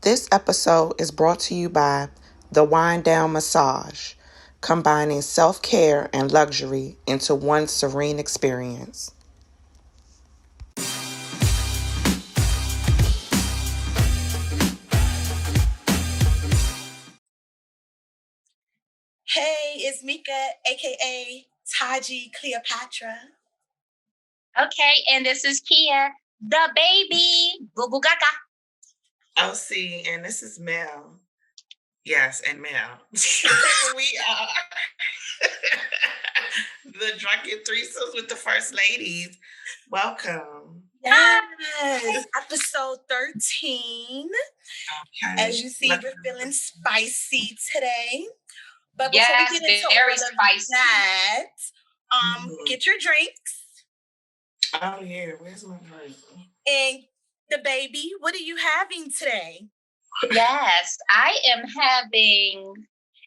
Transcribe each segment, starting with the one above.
This episode is brought to you by the Wine Down Massage, combining self-care and luxury into one serene experience. Hey, it's Mika, aka Taji Cleopatra. Okay, and this is Kia, the baby, Boo Boo Gaga. OC, and this is Mel. Yes, and Mel. We are the Drunken Threesomes with the First Ladies. Welcome. Yes, episode 13. Okay. As you see, we're feeling spicy today. But before Yes, we get into very all of spicy. that, get your drinks. Oh yeah, where's my drink? And the baby, what are you having today? Yes, I am having,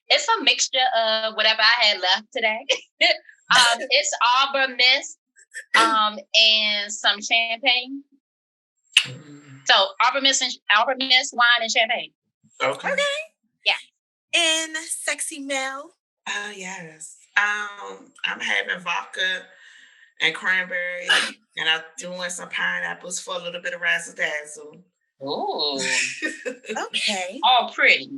it's a mixture of whatever I had left today. It's Arbor Mist and some champagne. So Arbor Mist, wine, and champagne. Okay. Yeah. And Sexy Mel. Oh yes. I'm having vodka and cranberry, and I'm doing some pineapples for a little bit of razzle dazzle. Ooh. Okay. All pretty.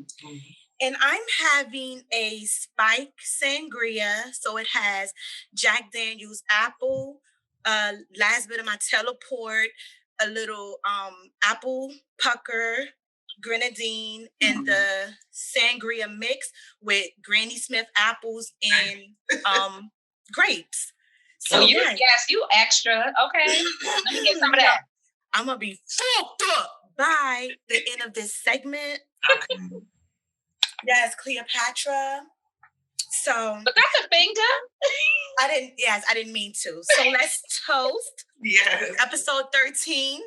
And I'm having a spike sangria. So it has Jack Daniel's apple, last bit of my teleport, a little apple pucker, grenadine, and the sangria mix with Granny Smith apples and grapes. So yes, you extra. Okay. Let me get some of that. I'm going to be fucked up by the end of this segment. Okay. Yes, Cleopatra. So, but that's a finger. I didn't mean to. So let's toast. Yes. Episode 13.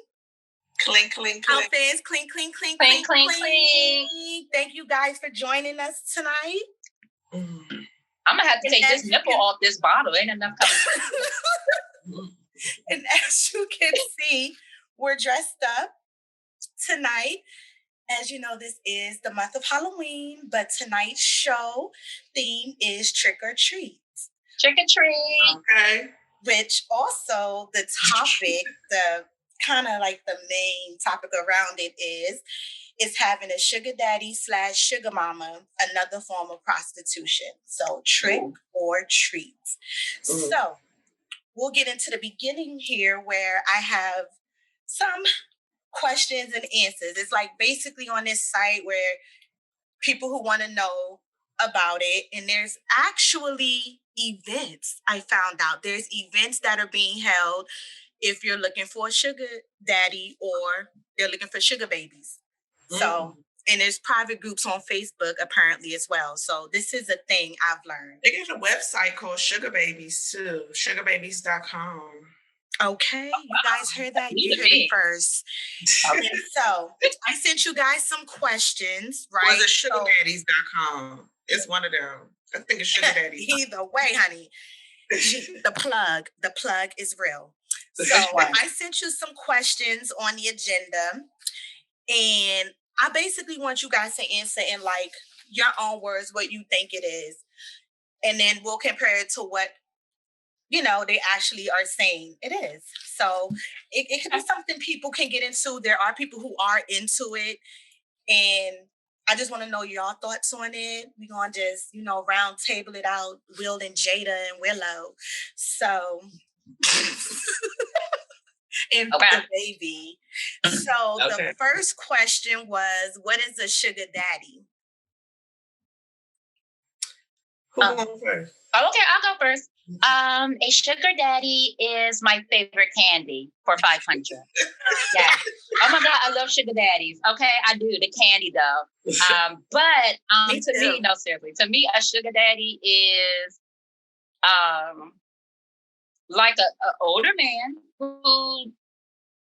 Clink, clink, clink. Outfits, clink, clink, clink, clink, clink, clink. Thank you guys for joining us tonight. I'm gonna have to take this nipple off this bottle. Ain't enough coming. And as you can see, we're dressed up tonight. As you know, this is the month of Halloween, but tonight's show theme is trick or treat. Trick or treat. Okay. Which also the topic, the kind of like the main topic around it is having a sugar daddy / sugar mama, another form of prostitution. So trick or treat. So we'll get into the beginning here where I have some questions and answers. It's like basically on this site where people who want to know about it, and there's actually events. I found out there's events that are being held if you're looking for a sugar daddy or they're looking for sugar babies. So, and there's private groups on Facebook apparently as well. So this is a thing I've learned. They got a website called Sugar Babies too, sugarbabies.com. Okay, you guys heard that? You heard it first. Okay, so I sent you guys some questions, right? Was it sugardaddies.com? It's one of them. I think it's Sugar Daddies. Either way, honey. The plug is real. So I sent you some questions on the agenda, and I basically want you guys to answer in like your own words what you think it is, and then we'll compare it to what they actually are saying it is. So it could be something people can get into. There are people who are into it, and I just want to know your thoughts on it. We're going to just, round table it out, Will and Jada and Willow. So, and the baby. So the first question was, what is a sugar daddy? Who going first? Okay, I'll go first. A sugar daddy is my favorite candy for 500. Yeah. Oh my God, I love sugar daddies. Okay, I do the candy though. But to me, no, seriously, to me, a sugar daddy is like a older man who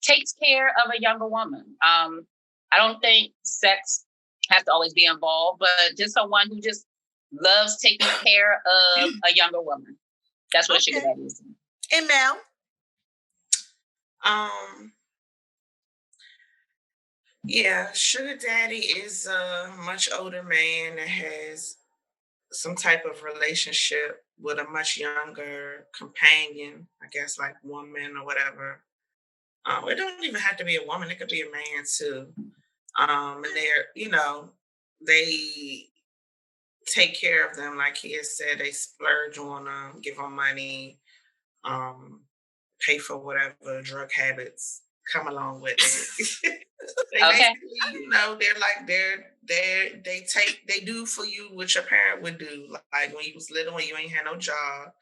takes care of a younger woman. I don't think sex has to always be involved, but just someone who just loves taking care of a younger woman. That's what a sugar daddy is. And Mel? Yeah, sugar daddy is a much older man that has some type of relationship with a much younger companion, I guess like woman or whatever. It don't even have to be a woman, it could be a man too. And they're, they take care of them, like he has said, they splurge on them, give them money, um, pay for whatever drug habits come along with it. They Okay. basically, they're like they do for you what your parent would do. Like when you was little and you ain't had no job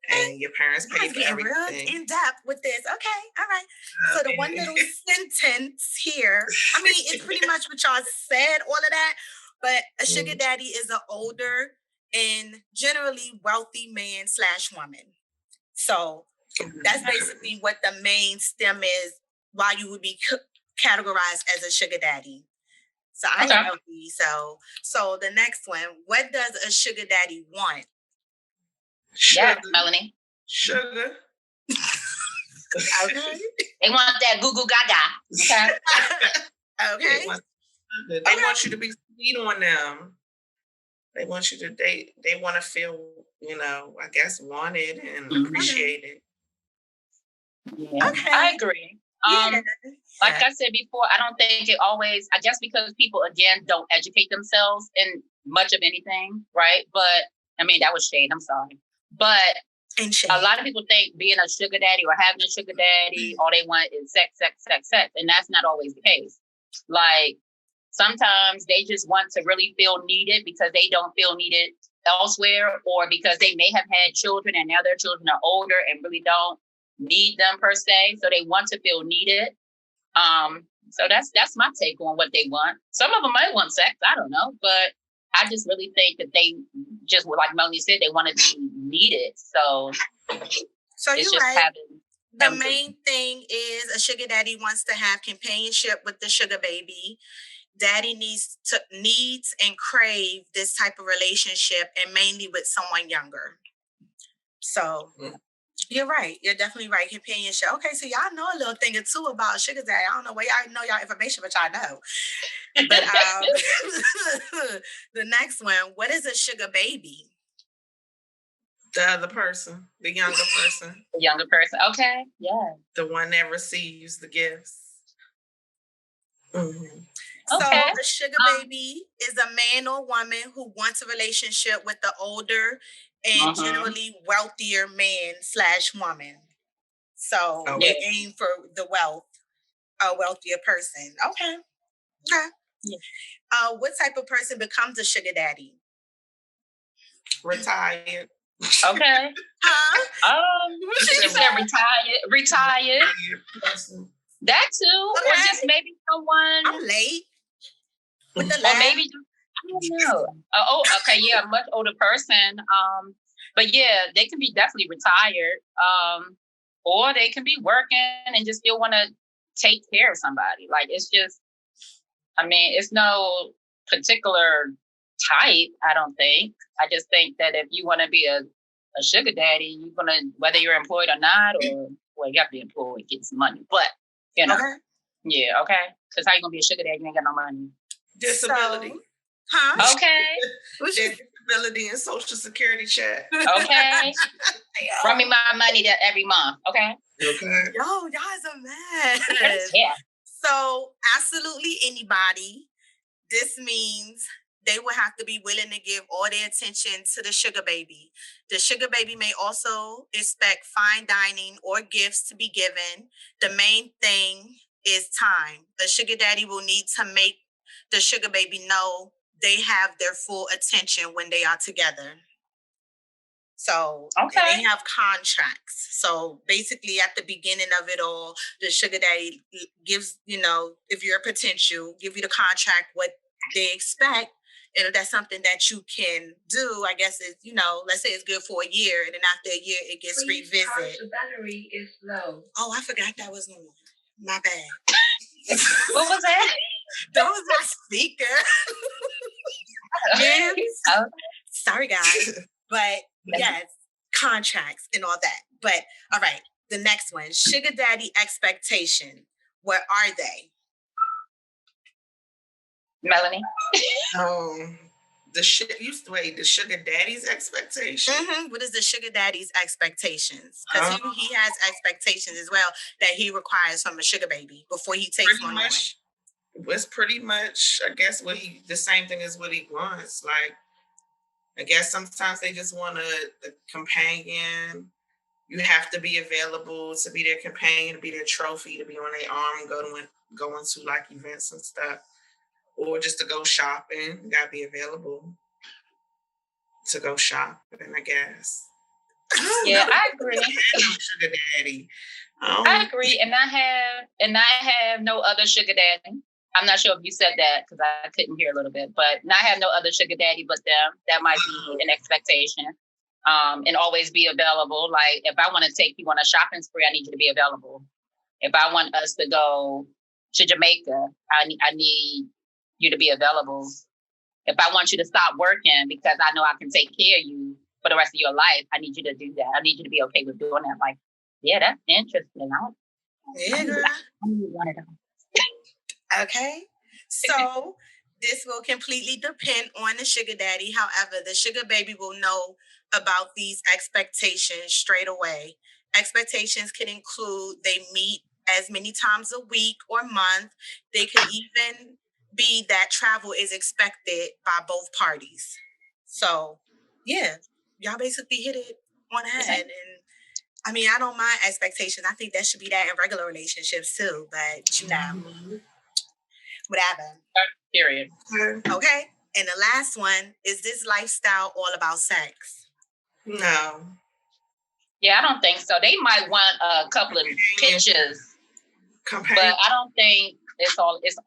and your parents I paid was for getting real everything. in depth with this. Okay, all right. So the one little sentence here, I mean, it's pretty much what y'all said, all of that. But a sugar daddy is an older and generally wealthy man slash woman. So that's basically what the main stem is. Why you would be categorized as a sugar daddy. So I Okay. am wealthy. So the next one, what does a sugar daddy want? Yes, Sugar, Melonie. sugar. Okay. They want that goo goo gaga. Okay. Okay. They want you to be sweet on them. They want you to they want to feel, I guess wanted and appreciated. Yeah, Okay. I agree. Yeah. Like I said before, I don't think it always, I guess because people, again, don't educate themselves in much of anything, right? But, I mean, that was shade, I'm sorry. But a lot of people think being a sugar daddy or having a sugar daddy, all they want is sex, sex, sex, sex. And that's not always the case. Like, sometimes they just want to really feel needed because they don't feel needed elsewhere, or because they may have had children and now their children are older and really don't need them per se. So they want to feel needed. So that's my take on what they want. Some of them might want sex, I don't know, but I just really think that they just, like Melonie said, they want to be needed. So you're just right. The having main thing is a sugar daddy wants to have companionship with the sugar baby. Daddy needs and crave this type of relationship, and mainly with someone younger. So you're right. You're definitely right. Companionship. Okay, so y'all know a little thing or two about sugar daddy. I don't know where y'all know y'all information, but y'all know. But the next one, what is a sugar baby? The other person, the younger person. The younger person. Okay. Yeah. The one that receives the gifts. Mm-hmm. So a sugar baby is a man or woman who wants a relationship with the older and generally wealthier man / woman. So they aim for the wealth, a wealthier person. Okay. Yeah. What type of person becomes a sugar daddy? Retired. Okay. She said retired. That too. Okay. Or just maybe someone. I'm late. With the or maybe I don't know. Okay, yeah, a much older person. But yeah, they can be definitely retired. Or they can be working and just still want to take care of somebody. Like it's just, I mean, it's no particular type, I don't think. I just think that if you want to be a sugar daddy, you're gonna, whether you're employed or not, or well, you have to be employed, get some money. But okay. Yeah, okay. Because how you gonna be a sugar daddy? You ain't got no money. Disability. Okay. Disability and Social Security check. Okay. Bring me my money every month. Okay. Okay. Yo, y'all is a mess. Yeah. So absolutely anybody. This means they will have to be willing to give all their attention to the sugar baby. The sugar baby may also expect fine dining or gifts to be given. The main thing is time. The sugar daddy will need to make the sugar baby know they have their full attention when they are together. So they have contracts. So basically at the beginning of it all, the sugar daddy gives, if you're a potential, give you the contract, what they expect. And if that's something that you can do, I guess it's, let's say it's good for a year. And then after a year, it gets revisited. The battery is low. Oh, I forgot that was on. My bad. What was that? That was my speaker. Yes. Sorry, guys. But yes, contracts and all that. But all right, the next one, sugar daddy expectation. What are they? Melonie. The sugar daddy's expectation. What is the sugar daddy's expectations? Because he has expectations as well that he requires from a sugar baby before he takes money away. It's pretty much, I guess, the same thing as what he wants. Like, I guess sometimes they just want a companion. You have to be available to be their companion, to be their trophy, to be on their arm, going to like events and stuff, or just to go shopping. You gotta be available to go shopping, I guess. I agree. Sugar daddy. I agree, and I have no other sugar daddy. I'm not sure if you said that because I couldn't hear a little bit, but I have no other sugar daddy but them. That might be an expectation. And always be available. Like if I want to take you on a shopping spree, I need you to be available. If I want us to go to Jamaica, I need you to be available. If I want you to stop working because I know I can take care of you for the rest of your life, I need you to do that. I need you to be okay with doing that. Like, yeah, that's interesting. I need one of them. Okay. So this will completely depend on the sugar daddy. However, the sugar baby will know about these expectations straight away. Expectations can include they meet as many times a week or month. They could even be that travel is expected by both parties. So, yeah, y'all basically hit it on the head. And I mean, I don't mind expectations. I think that should be that in regular relationships too. But, whatever. Period. Okay. And the last one, is this lifestyle all about sex? No. Yeah, I don't think so. They might want a couple of pictures, but I don't think it's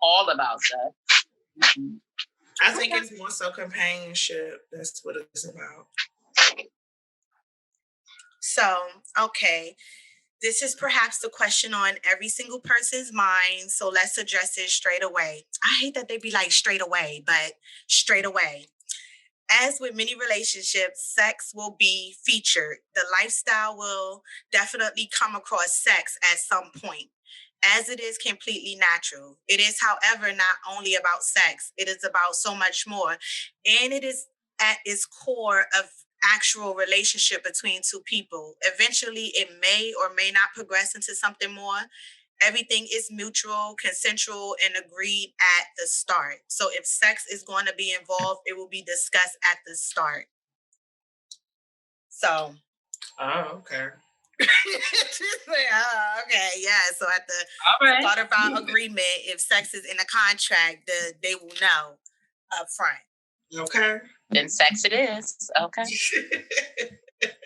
all about sex. I think it's more so companionship. That's what it's about. So, okay. This is perhaps the question on every single person's mind. So let's address it straight away. I hate that they be like straight away, but straight away. As with many relationships, sex will be featured. The lifestyle will definitely come across sex at some point, as it is completely natural. It is, however, not only about sex. It is about so much more. And it is at its core of actual relationship between two people. Eventually, it may or may not progress into something more. Everything is mutual, consensual, and agreed at the start. So if sex is going to be involved, it will be discussed at the start. So. Oh, okay. Okay, yeah. So at the start of our agreement, if sex is in a contract, they will know up front. Okay. Then sex it is. Okay.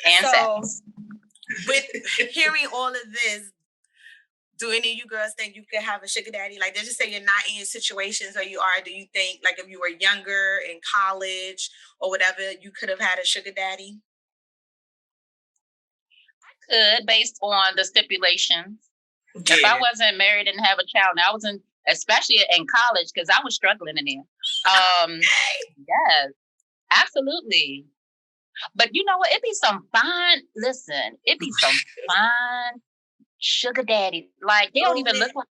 And so, sex. With hearing all of this, do any of you girls think you could have a sugar daddy? Like, let's just say you're not in your situations or you are. Do you think, like, if you were younger in college or whatever, you could have had a sugar daddy? I could, based on the stipulations. Yeah. If I wasn't married and have a child, and I was especially in college, because I was struggling in there. Yes, absolutely. But you know what? It'd be some fine. Listen, it'd be some fine sugar daddy. Like they don't even look like.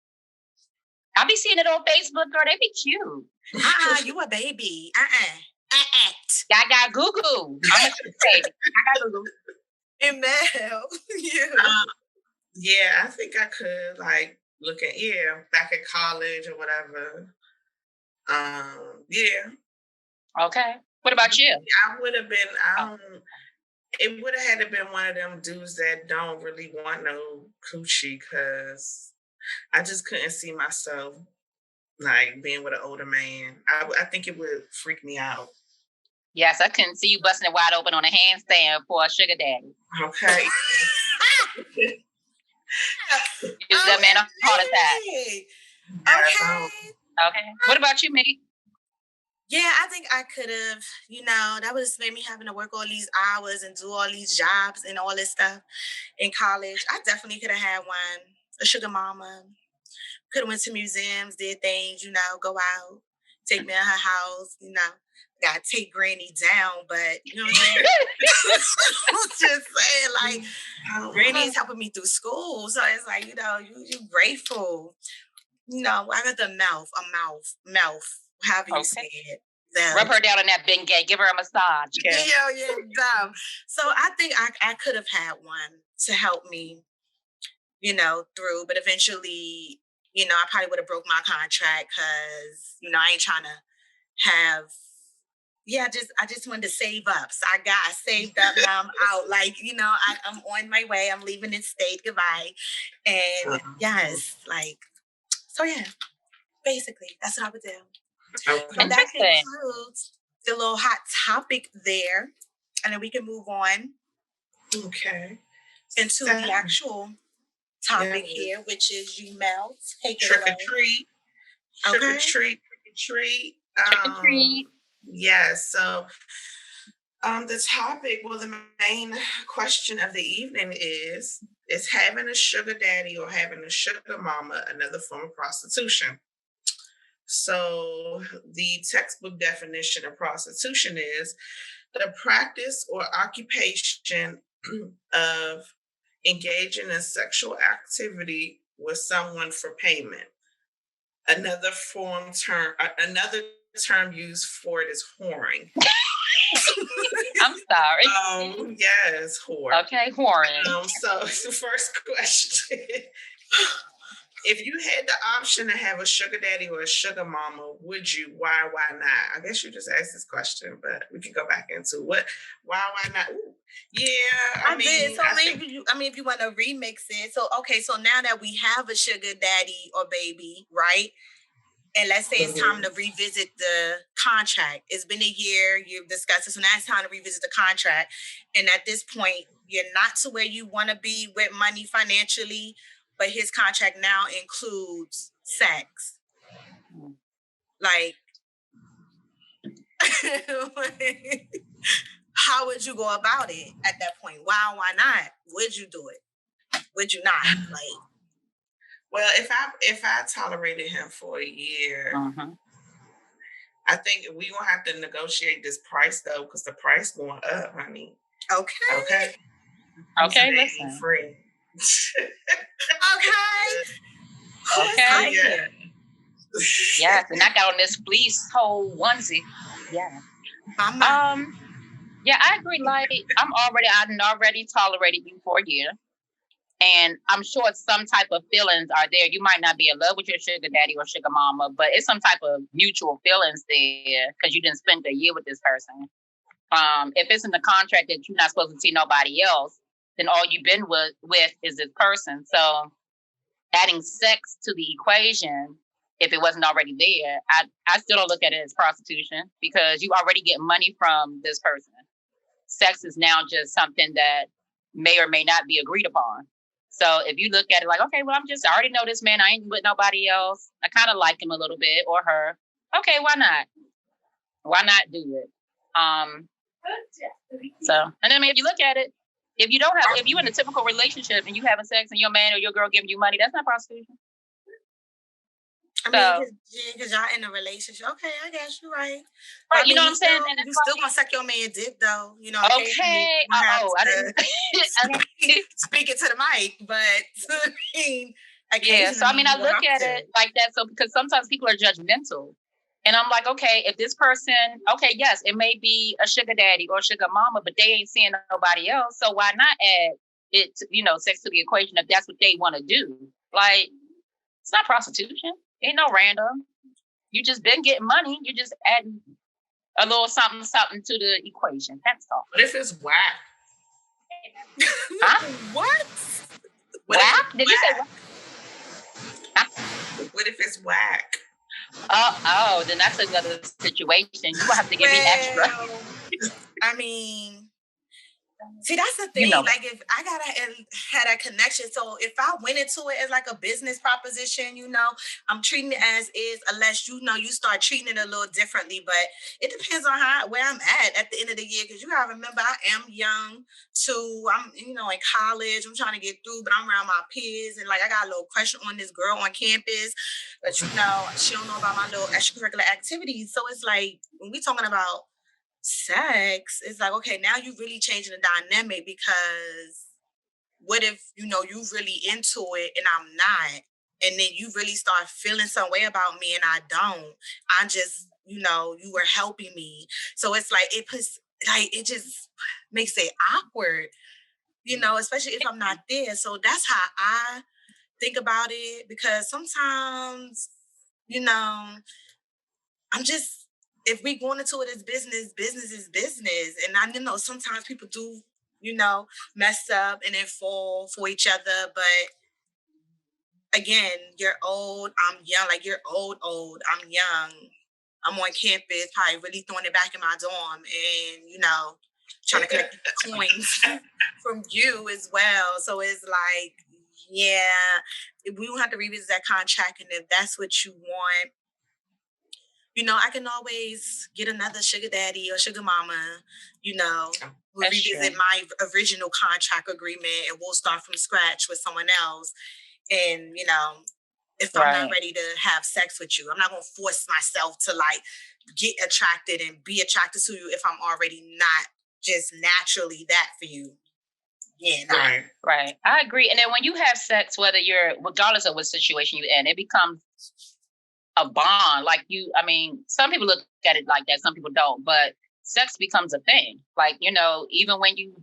I be seeing it on Facebook, girl. They be cute. You a baby. I got Goo-Goo. I'm a sugar baby. I got Goo-Goo. And Mel, yeah, I think I could like look at back at college or whatever. Yeah. Okay. What about you? I would have been. It would have had to been one of them dudes that don't really want no coochie, because I just couldn't see myself like being with an older man. I think it would freak me out. Yes, I couldn't see you busting it wide open on a handstand for a sugar daddy. Okay. Is that man a heart attack? Okay. What about you, Mickey? Yeah, I think I could have, that would have made me having to work all these hours and do all these jobs and all this stuff in college. I definitely could have had one, a sugar mama. Could have went to museums, did things, go out, take me to her house, got to take Granny down, but you know what I'm saying? I'm just saying, like, Granny's helping me through school. So it's like, you grateful. I got the mouth. however you say it. Them. Rub her down on that Bengay. Give her a massage. Yeah, dumb. So I think I could have had one to help me, through. But eventually, I probably would have broke my contract because, I ain't trying to have. Yeah, I just wanted to save up. So I saved up. Now I'm out. Like, I'm on my way. I'm leaving this state. Goodbye. And yes, like, so yeah, basically, that's what I would do. Okay. So that concludes the little hot topic there. And then we can move on. Okay. Into the actual topic here, which is you, Mel. Take it away. Trick or treat. Trick or treat. Trick or treat. Yes. So the topic, the main question of the evening is having a sugar daddy or having a sugar mama another form of prostitution? So the textbook definition of prostitution is the practice or occupation of engaging in sexual activity with someone for payment. Another term used for it is whoring. I'm sorry. Yes, whore. Okay, whoring. So the first question. If you had the option to have a sugar daddy or a sugar mama, would you? Why not? I guess you just asked this question, but we can go back into why not? Ooh. Yeah, I mean, so if you want to remix it. So, okay, so now that we have a sugar daddy or baby, right? And let's say it's time to revisit the contract. It's been a year, you've discussed it, so now it's time to revisit the contract. And at this point, you're not to where you want to be with money financially, but his contract now includes sex. Like, how would you go about it at that point? Why not? Would you do it? Would you not? Like, well, if I tolerated him for a year, I think we gonna have to negotiate this price though, because the price going up, honey. Okay. Listen. Free. Okay. Yeah. Yes, and I got on this fleece whole onesie. Yeah. Yeah, I agree. Like I already tolerated you for a year. And I'm sure some type of feelings are there. You might not be in love with your sugar daddy or sugar mama, but it's some type of mutual feelings there because you didn't spend a year with this person. If it's in the contract that you're not supposed to see nobody else, then all you've been with is this person. So adding sex to the equation, if it wasn't already there, I still don't look at it as prostitution because you already get money from this person. Sex is now just something that may or may not be agreed upon. So if you look at it like, okay, well, I already know this man. I ain't with nobody else. I kind of like him a little bit or her. Okay, why not? Why not do it? So, and I mean, if you look at it, if you in a typical relationship and you having sex and your man or your girl giving you money, that's not prostitution. I mean, because y'all in a relationship. Okay, I guess you're right. Right, you know what I'm saying? You still gonna suck your man dick though, Okay. I didn't speak it to the mic, but I mean, so I mean, I look at it like that. So because sometimes people are judgmental, and I'm like, okay, if this person, okay, yes, it may be a sugar daddy or sugar mama, but they ain't seeing nobody else, so why not add it, sex to the equation if that's what they want to do? Like, it's not prostitution. Ain't no random. You just been getting money. You just adding a little something to the equation. That's all. What if it's whack? Huh? What? Whack? Did you say whack? Huh? What if it's whack? Oh, then that's another situation. You will have to give me extra. I mean, see, that's the thing. Like, if I had a connection, so if I went into it as like a business proposition, I'm treating it as is, unless you start treating it a little differently. But it depends on where I'm at the end of the year, because you gotta remember I am young too. I'm in college. I'm trying to get through, but I'm around my peers, and like I got a little crush on this girl on campus, but she don't know about my little extracurricular activities. So it's like when we talking about sex, it's like, okay, now you're really changing the dynamic, because what if you really into it and I'm not? and then you really start feeling some way about me and I don't. I just, you were helping me. So it's like it just makes it awkward, especially if I'm not there. So that's how I think about it, because sometimes, I'm just, if we going into it as business, business is business. And I sometimes people do, mess up and then fall for each other. But again, you're old, I'm young. Like, you're old, I'm young. I'm on campus, probably really throwing it back in my dorm and, trying to collect coins from you as well. So it's like, yeah, we will have to revisit that contract. And if that's what you want, I can always get another sugar daddy or sugar mama, we'll revisit my original contract agreement and we'll start from scratch with someone else. And, if I'm not ready to have sex with you, I'm not going to force myself to like get attracted and be attracted to you if I'm already not just naturally that for you. Yeah. Nah. Right. I agree. And then when you have sex, regardless of what situation you're in, it becomes a bond. Like some people look at it like that, some people don't, but sex becomes a thing. Like, even when you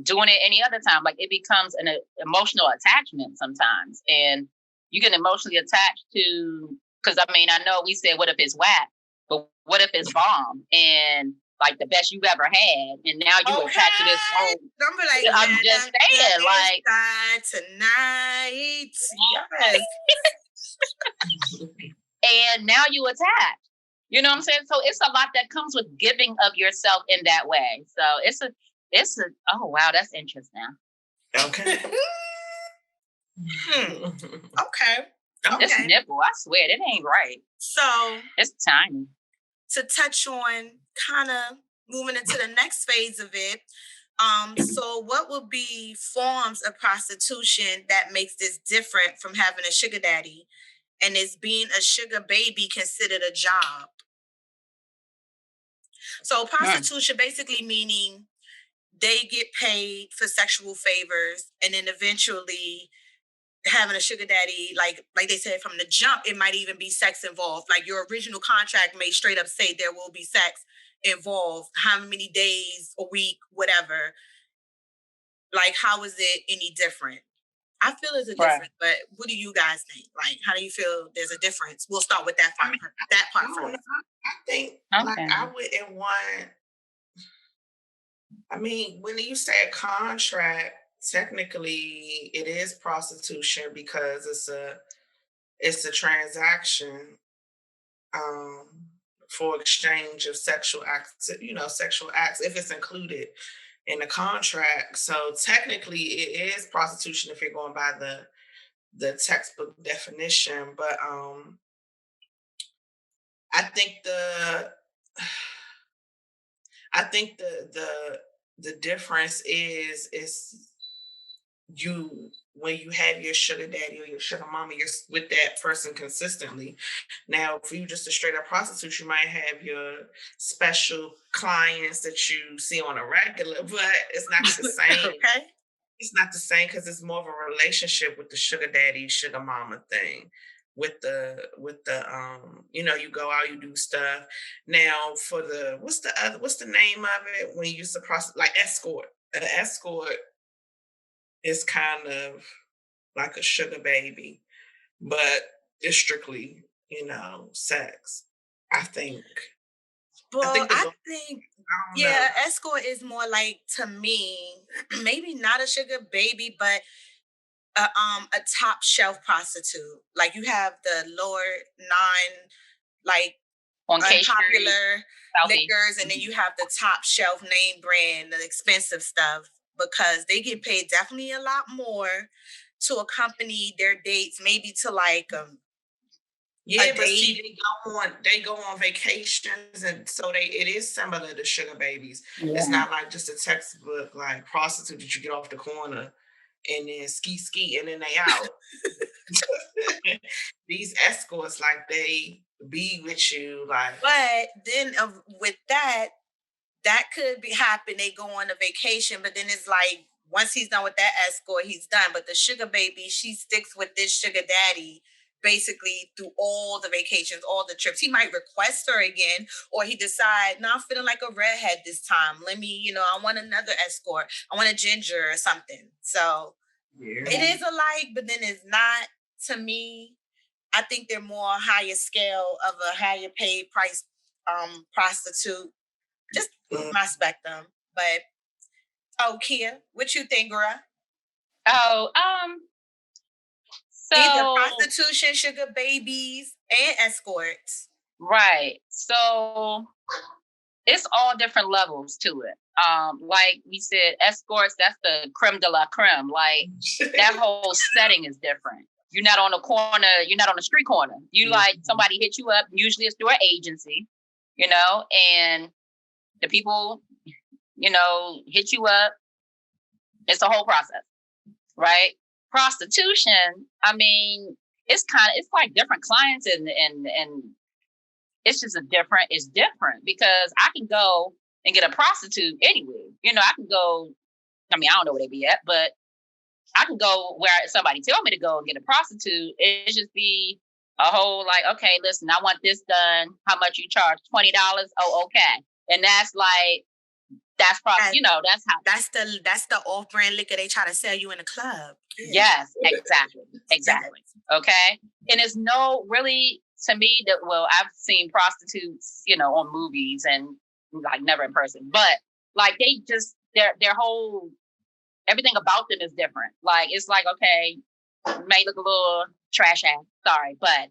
doing it any other time, like it becomes an emotional attachment sometimes. And you get emotionally attached to, because I know we said, what if it's whack? But what if it's bomb and like the best you've ever had? And now you're attached to this whole. I'm just saying, like tonight. Yes. And now you attach. You know what I'm saying? So it's a lot that comes with giving of yourself in that way. So it's a oh wow, that's interesting. Okay. Okay. This nipple, I swear, it ain't right. So it's tiny. To touch on kind of moving into the next phase of it. So what would be forms of prostitution that makes this different from having a sugar daddy? And is being a sugar baby considered a job? So prostitution basically meaning they get paid for sexual favors, and then eventually having a sugar daddy, like they said from the jump, it might even be sex involved. Like your original contract may straight up say there will be sex involved, how many days, a week, whatever. Like, how is it any different? I feel there's a difference, but what do you guys think? Like, how do you feel there's a difference? We'll start with that part. First. I think like I wouldn't want. When you say a contract, technically it is prostitution because it's a transaction for exchange of sexual acts. Sexual acts if it's included in the contract. So technically it is prostitution if you're going by the textbook definition. But I think the difference is you when you have your sugar daddy or your sugar mama, you're with that person consistently. Now, if you just a straight up prostitute, you might have your special clients that you see on a regular, but it's not the same. Okay. It's not the same because it's more of a relationship with the sugar daddy, sugar mama thing. With the you go out, you do stuff. Now for what's the name of it when you suppress like escort? An escort is kind of like a sugar baby, but it's strictly, sex. I think. Well, I think escort is more like, to me, maybe not a sugar baby, but a top shelf prostitute. Like you have the lower like unpopular liquors, and then you have the top shelf name brand, the expensive stuff, because they get paid definitely a lot more to accompany their dates, maybe to like but see, they go on vacations, and so it is similar to sugar babies. Yeah. It's not like just a textbook like prostitute that you get off the corner and then ski and then they out. These escorts, like they be with you, like. But then with that could be happen. They go on a vacation, but then it's like once he's done with that escort, he's done. But the sugar baby, she sticks with this sugar daddy basically through all the vacations, all the trips. He might request her again, or he decide, no, I'm feeling like a redhead this time. Let me, I want another escort. I want a ginger or something. So it is alike, but then it's not. To me, I think they're more higher scale of a higher paid price prostitute. Just my spectrum. But Kia, what you think, girl? Oh, so either prostitution, sugar babies, and escorts. Right. So it's all different levels to it. Like we said, escorts, that's the creme de la creme. Like that whole setting is different. You're not on the corner, you're not on the street corner. You like somebody hit you up, usually it's through an agency, and the people, hit you up. It's a whole process, right? Prostitution, I mean, it's like different clients and it's just it's different because I can go and get a prostitute anywhere. I can go, I don't know where they be at, but I can go where somebody tell me to go and get a prostitute. It just be a whole like, okay, listen, I want this done. How much you charge? $20? Oh, okay. And that's like, that's probably, that's how. That's the off-brand liquor they try to sell you in a club. Yes, exactly. Okay. And it's no really, to me, I've seen prostitutes, on movies and like never in person, but like they just, their whole, everything about them is different. Like, it's like, okay, may look a little trash ass, sorry, but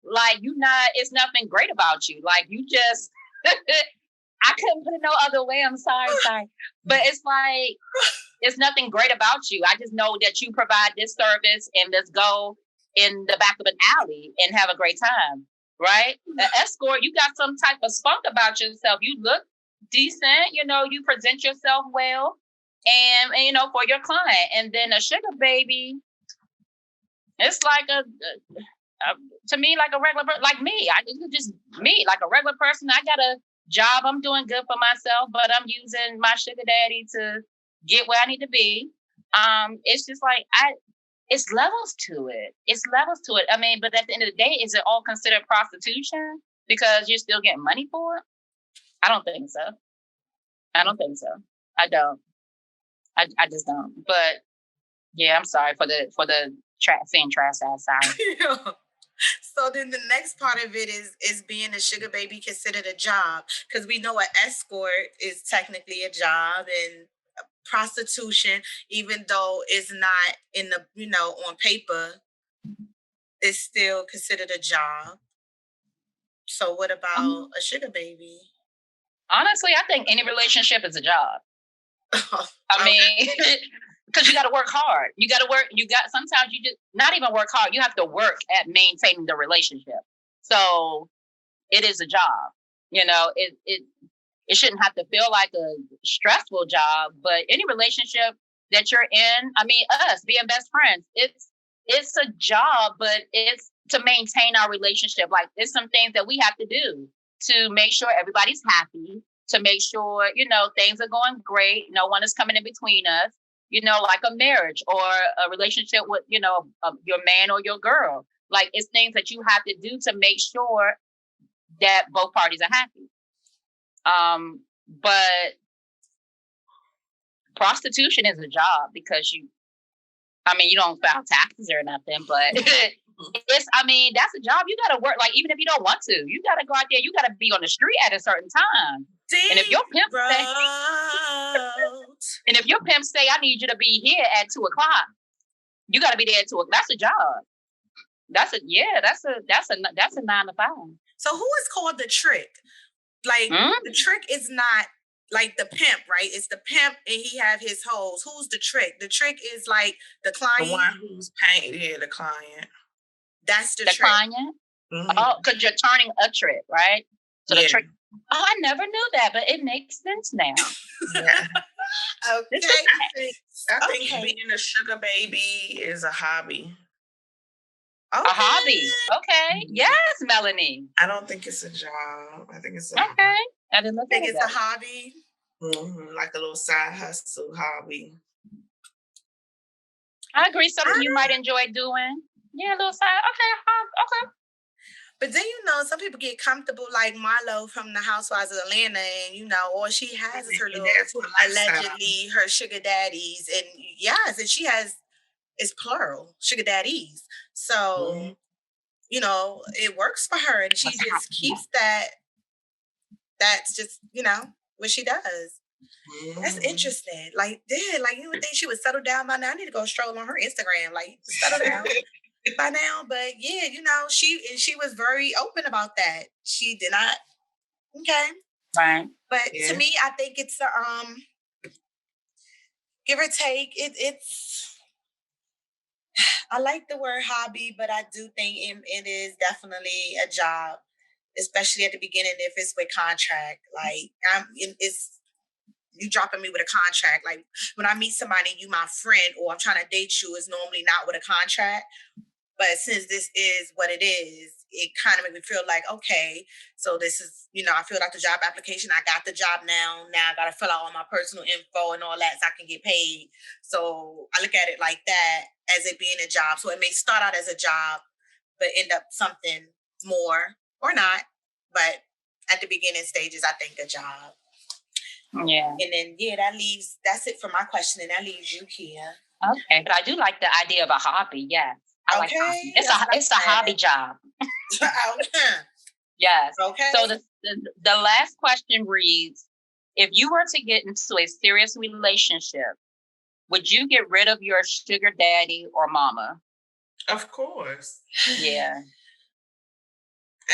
like it's nothing great about you. Like you just, I couldn't put it no other way. I'm sorry. But it's like, it's nothing great about you. I just know that you provide this service and let's go in the back of an alley and have a great time, right? An escort, you got some type of spunk about yourself. You look decent, you present yourself well and for your client. And then a sugar baby, it's like to me, like a regular, like me. Just me, like a regular person. I got a job. I'm doing good for myself, but I'm using my sugar daddy to get where I need to be. It's just like it's levels to it. I mean, but at the end of the day, is it all considered prostitution because you're still getting money for it? I don't think so. I don't. I just don't. But yeah, I'm sorry for the saying trash outside. So then the next part of it is being a sugar baby considered a job, because we know an escort is technically a job, and prostitution, even though it's not in the on paper, is still considered a job. So what about a sugar baby? Honestly, I think any relationship is a job. I mean, because you got to work hard. Sometimes you just not even work hard. You have to work at maintaining the relationship. So it is a job. It shouldn't have to feel like a stressful job, but any relationship that you're in, I mean, us being best friends, it's a job, but it's to maintain our relationship. Like there's some things that we have to do to make sure everybody's happy, to make sure, things are going great. No one is coming in between us, like a marriage or a relationship with, your man or your girl. Like it's things that you have to do to make sure that both parties are happy. But prostitution is a job because you don't file taxes or nothing, but that's a job. You got to work. Like, even if you don't want to, you got to go out there. You got to be on the street at a certain time. Damn, and if your pimp say, I need you to be here at 2:00, you got to be there at 2:00. That's a job. That's a 9 to 5. So who is called the trick? Like the trick is not like the pimp, right? It's the pimp and he have his hoes. Who's the trick? The trick is like the client. The one who's paying, the client. That's the trick. Client? Mm-hmm. Oh, because you're turning a trick, right? So the trick. Oh, I never knew that, but it makes sense now. Yeah. Okay. I think being a sugar baby is a hobby. Okay. A hobby. Okay. Yes, Melonie. I don't think it's a job. I think it's a okay. I didn't think it's a hobby. Like a little side hustle hobby. I agree. Something you might enjoy doing. Yeah, a little side. Okay. But then some people get comfortable, like Marlo from the Housewives of Atlanta, and all she has is her And little that's what lifestyle. allegedly her sugar daddies, and yes, and she has it's plural sugar daddies. So it works for her, and she just keeps that. That's just what she does. That's interesting. Like, you would think she would settle down by now. I need to go stroll on her Instagram. Like, settle down by now. But yeah, she was very open about that. She did not. Okay. Right. But to me, I think it's a give or take. It's I like the word hobby, but I do think it is definitely a job, especially at the beginning if it's with contract. Like it's you dropping me with a contract. Like when I meet somebody, you my friend, or I'm trying to date you, is normally not with a contract. But since this is what it is, it kind of makes me feel like, okay, so this is, I filled out the job application. I got the job now. Now I got to fill out all my personal info and all that so I can get paid. So I look at it like that as it being a job. So it may start out as a job, but end up something more or not. But at the beginning stages, I think a job. Yeah. And then, that's it for my question. And that leaves you, Kia. Okay. But I do like the idea of a hobby. Yes. I like hobby. It's a hobby job. Okay. Yes. Okay. So the last question reads, if you were to get into a serious relationship, would you get rid of your sugar daddy or mama? Of course. Yeah.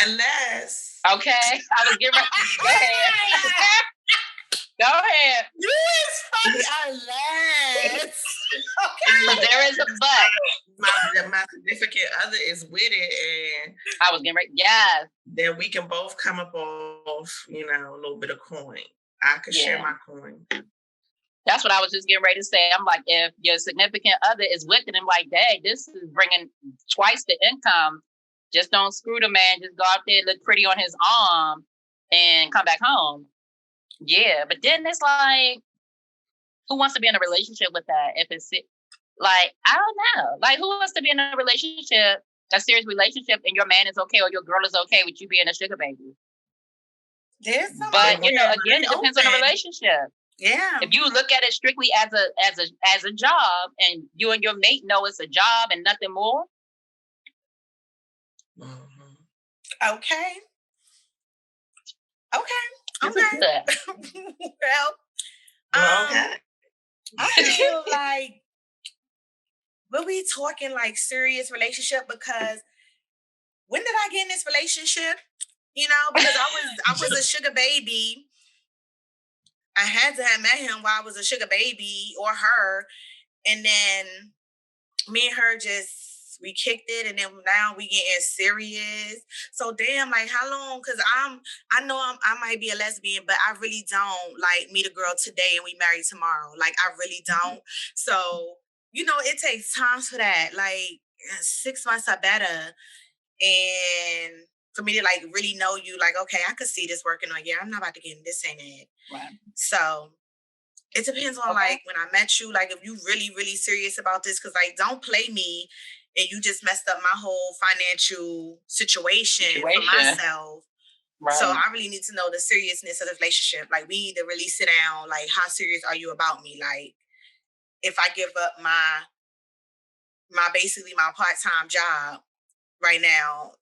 Unless. Okay. I was getting ready. Go ahead. Go ahead. Unless. Okay. There is a but. My significant other is with it, and I was getting ready. Yes. Then we can both come up off, a little bit of coin. I could share my coin. That's what I was just getting ready to say. I'm like, if your significant other is with it, I'm like, dang, this is bringing twice the income. Just don't screw the man. Just go out there, look pretty on his arm, and come back home. Yeah, but then it's like, who wants to be in a relationship with that? If it's like, I don't know. Like, who wants to be in a relationship, a serious relationship, and your man is okay or your girl is okay with you being a sugar baby? But again, it depends on the relationship. Yeah. If you look at it strictly as a job, and you and your mate know it's a job and nothing more. Okay. Well, I feel like we'll be talking like serious relationship, because when did I get in this relationship? Because I was a sugar baby. I had to have met him while I was a sugar baby, or her, and then me and her we kicked it, and then now we getting serious. So damn, like how long? Because I know I might be a lesbian, but I really don't like meet a girl today and we marry tomorrow. Like I really don't. So it takes time for that. Like 6 months are better, and for me to like really know you, like okay, I could see this working on. Yeah, I'm not about to get in this, ain't it? Right. So it depends on like when I met you, like if you really, really serious about this, because like don't play me and you just messed up my whole financial situation. For myself. Right. So I really need to know the seriousness of the relationship. Like we need to really sit down. Like how serious are you about me? Like if I give up my basically my part-time job right now,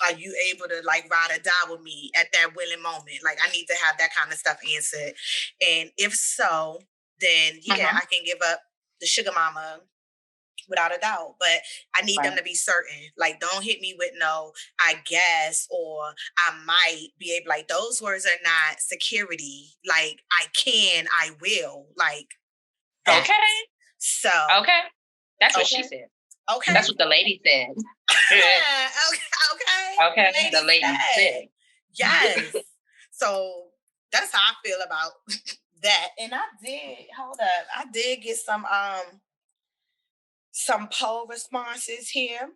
are you able to like ride or die with me at that willing moment? Like I need to have that kind of stuff answered. And if so, then I can give up the sugar mama without a doubt. But I need them to be certain. Like don't hit me with no, I guess, or I might be able, like those words are not security. Like I can, I will. Like that. Okay. So that's what she said. Okay. That's what the lady said. Okay. The lady said. Yes. So that's how I feel about that. And I did get some poll responses here.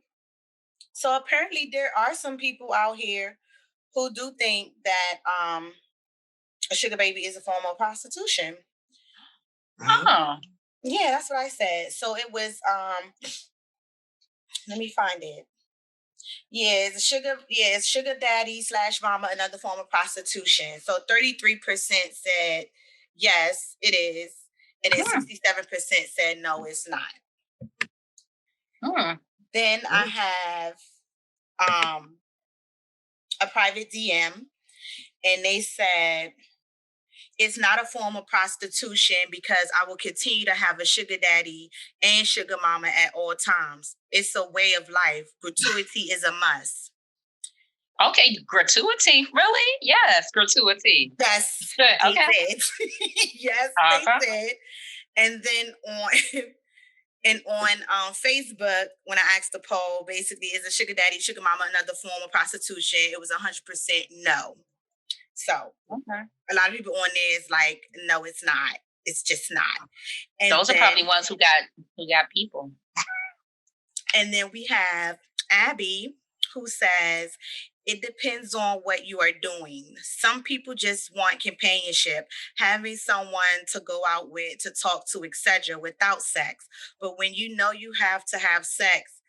So apparently there are some people out here who do think that A sugar baby is a form of prostitution. Oh. Yeah, that's what I said. So it was let me find it. Yeah, it's sugar daddy slash mama, another form of prostitution. So 33% said yes, it is. And then 67% said no, it's not. Then I have a private DM, and they said it's not a form of prostitution because I will continue to have a sugar daddy and sugar mama at all times. It's a way of life. Gratuity is a must. Okay, gratuity. Really? Yes, gratuity. Yes, okay. they did. Yes, they did. And then on Facebook, when I asked the poll, basically, is a sugar daddy, sugar mama another form of prostitution? It was 100% no. So a lot of people on there is like, no, it's not. It's just not. And those are probably ones who got people. And then we have Abby, who says it depends on what you are doing. Some people just want companionship, having someone to go out with, to talk to, etc., without sex. But when you know you have to have sex,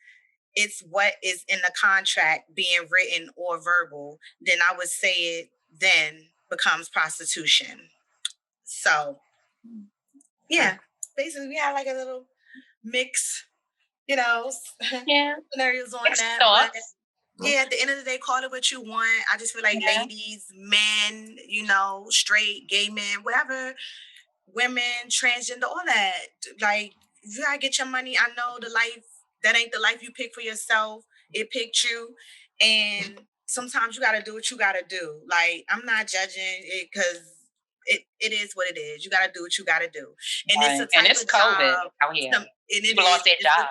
it's what is in the contract being written or verbal, then I would say it then becomes prostitution. So, yeah, basically we have like a little mix, scenarios on that. But yeah, at the end of the day, call it what you want. I just feel like ladies, men, straight, gay men, whatever, women, transgender, all that. Like, you gotta get your money. I know the life, that ain't the life you pick for yourself. It picked you. And sometimes you gotta do what you gotta do. Like, I'm not judging it because it is what it is. You gotta do what you gotta do. And it's a type of COVID job. out here. People Lost their jobs.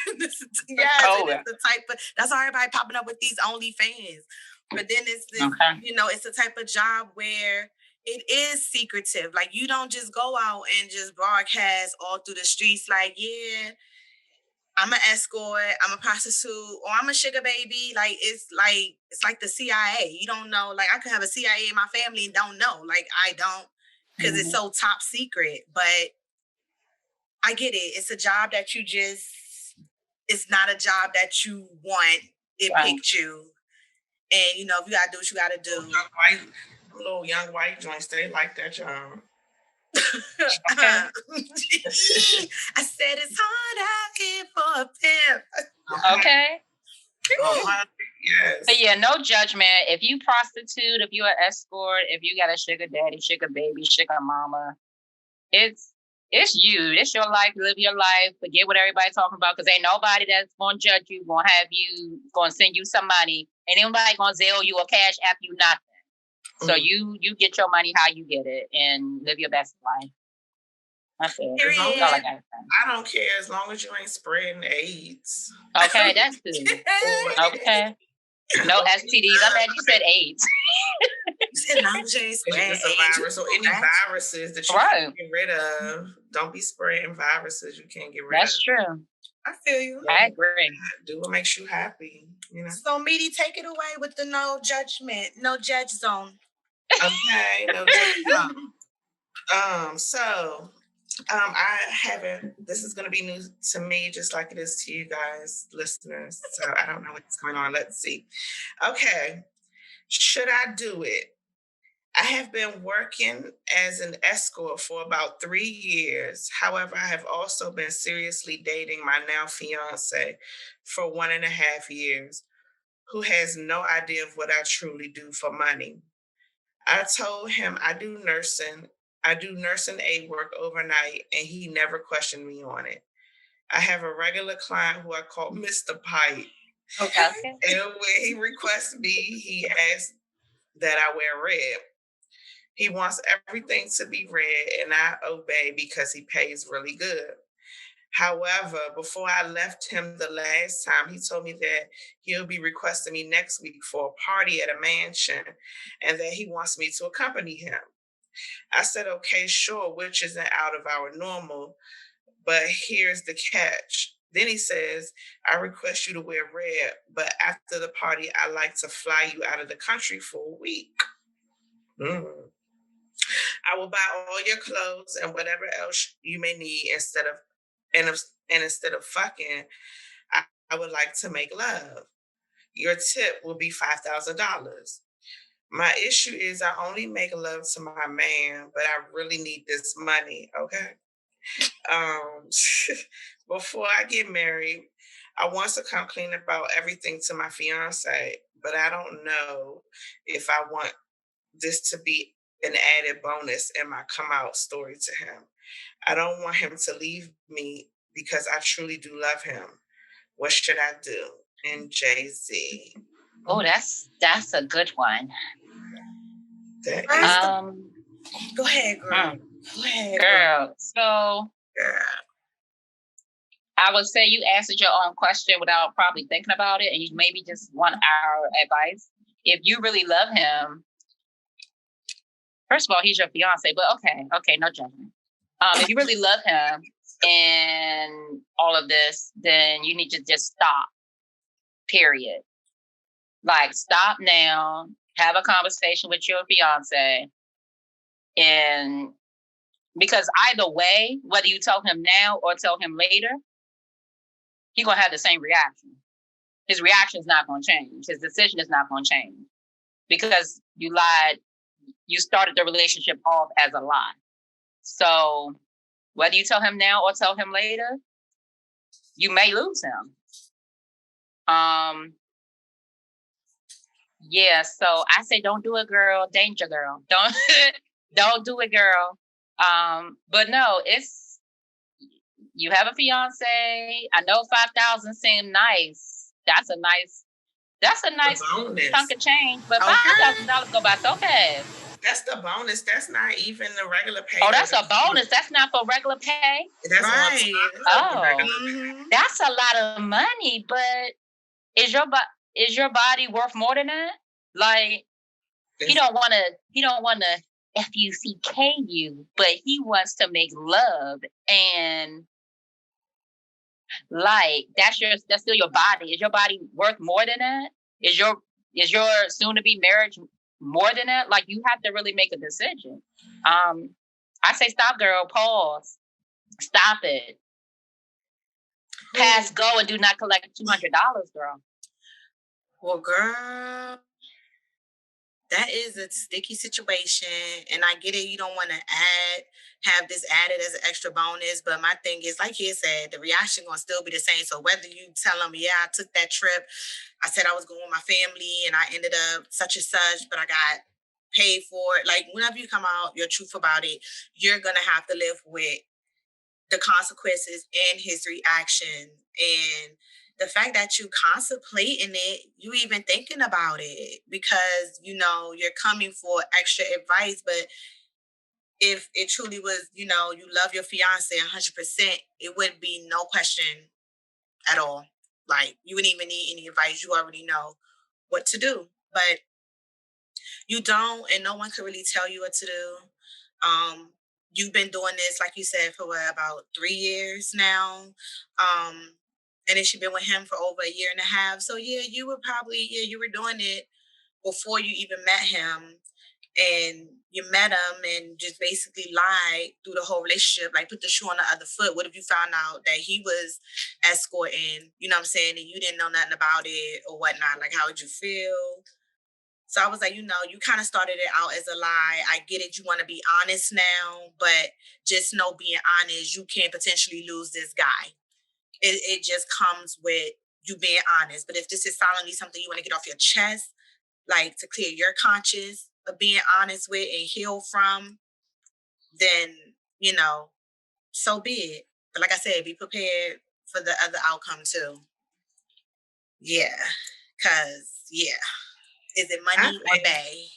It's the type of, that's why everybody popping up with these OnlyFans. But then it's this, it's a type of job where it is secretive. Like, you don't just go out and just broadcast all through the streets like, yeah, I'm an escort, I'm a prostitute, or I'm a sugar baby. Like, it's like the CIA. You don't know. Like, I could have a CIA in my family and don't know. Like, I don't, because it's so top secret. But I get it. It's a job that it's not a job that you want. It picked you. And, if you got to do what you got to do. Little young white joints, they like that job. I said it's hard out here for a pimp. Okay. Yes. But yeah, no judgment. If you prostitute, if you're an escort, if you got a sugar daddy, sugar baby, sugar mama, it's you. It's your life. Live your life. Forget what everybody's talking about, because ain't nobody that's going to judge you, going to have you, going to send you some money. Ain't anybody going to Zelle you or cash app you nothing. So you get your money how you get it and live your best life. That's it. That's all I gotta say. I don't care as long as you ain't spreading AIDS. Okay, that's good. Okay. No STDs. I'm glad you said AIDS. As long as you ain't spreading it's a virus. So any viruses that you can't get rid of, don't be spreading viruses you can't get rid of. That's true. I feel you. I agree. Do what makes you happy. So, Meaty, take it away with the no judgment, no judge zone. Okay, no judge zone. So I haven't, this is going to be new to me, just like it is to you guys, listeners. So I don't know what's going on. Let's see. Okay. Should I do it? I have been working as an escort for about 3 years. However, I have also been seriously dating my now fiance for 1.5 years, who has no idea of what I truly do for money. I told him I do nursing aid work overnight, and he never questioned me on it. I have a regular client who I call Mr. Pipe. Okay. And when he requests me, he asks that I wear red. He wants everything to be red, and I obey because he pays really good. However, before I left him the last time, he told me that he'll be requesting me next week for a party at a mansion and that he wants me to accompany him. I said, okay, sure, which isn't out of our normal, but here's the catch. Then he says, I request you to wear red, but after the party, I like to fly you out of the country for a week. I will buy all your clothes and whatever else you may need instead of fucking, I would like to make love. Your tip will be $5,000. My issue is I only make love to my man, but I really need this money. Okay. Um, before I get married, I want to come clean about everything to my fiance, but I don't know if I want this to be an added bonus in my come out story to him. I don't want him to leave me because I truly do love him. What should I do? And Jay Z. Oh, that's a good one. That is Go ahead, girl. Go ahead, girl. So girl. I would say you answered your own question without probably thinking about it, and you maybe just want our advice. If you really love him, first of all, he's your fiance, but okay, no judgment. If you really love him and all of this, then you need to just stop. Period. Like, stop now. Have a conversation with your fiance, and because either way, whether you tell him now or tell him later, he's gonna have the same reaction. His reaction is not gonna change. His decision is not gonna change because you lied. You started the relationship off as a lie. So whether you tell him now or tell him later, you may lose him. Yeah, so I say don't do it, girl. Danger, girl. Don't do it, girl. But no, it's, you have a fiance. I know 5,000 seem nice. That's a nice chunk of change, but $5,000 go by so fast. That's the bonus. That's not even the regular pay. Oh, that's a bonus. That's not for regular pay. That's right. That's a lot of money. But is your body worth more than that? Like, he don't want to FUCK you, but he wants to make love, and like that's still your body. Is your body worth more than that? Is your soon to be marriage more than that? Like, you have to really make a decision. I say stop, girl. Pause. Stop it. Pass go and do not collect $200, girl. Well, girl, that is a sticky situation, and I get it. You don't want to have this added as an extra bonus, but my thing is, like he said, the reaction gonna still be the same. So whether you tell them, yeah, I took that trip, I said I was going with my family, and I ended up such and such, but I got paid for it. Like, whenever you come out your truth about it, you're gonna have to live with the consequences and his reaction, and the fact that you contemplating it, you even thinking about it, because you're coming for extra advice. But if it truly was, you love your fiance 100%, it would be no question at all. Like, you wouldn't even need any advice. You already know what to do. But you don't, and no one could really tell you what to do. You've been doing this, like you said, for about 3 years now. And then she's been with him for over 1.5 years. So yeah, you were doing it before you even met him. And you met him and just basically lied through the whole relationship, like put the shoe on the other foot. What if you found out that he was escorting, you know what I'm saying, and you didn't know nothing about it or whatnot? Like, how would you feel? So I was like, you kind of started it out as a lie. I get it. You want to be honest now, but just know, being honest, you can potentially lose this guy. It just comes with you being honest. But if this is solemnly something you want to get off your chest, like to clear your conscience of being honest with and heal from, then, so be it. But like I said, be prepared for the other outcome too. Yeah. Because, yeah. Is it money or bae?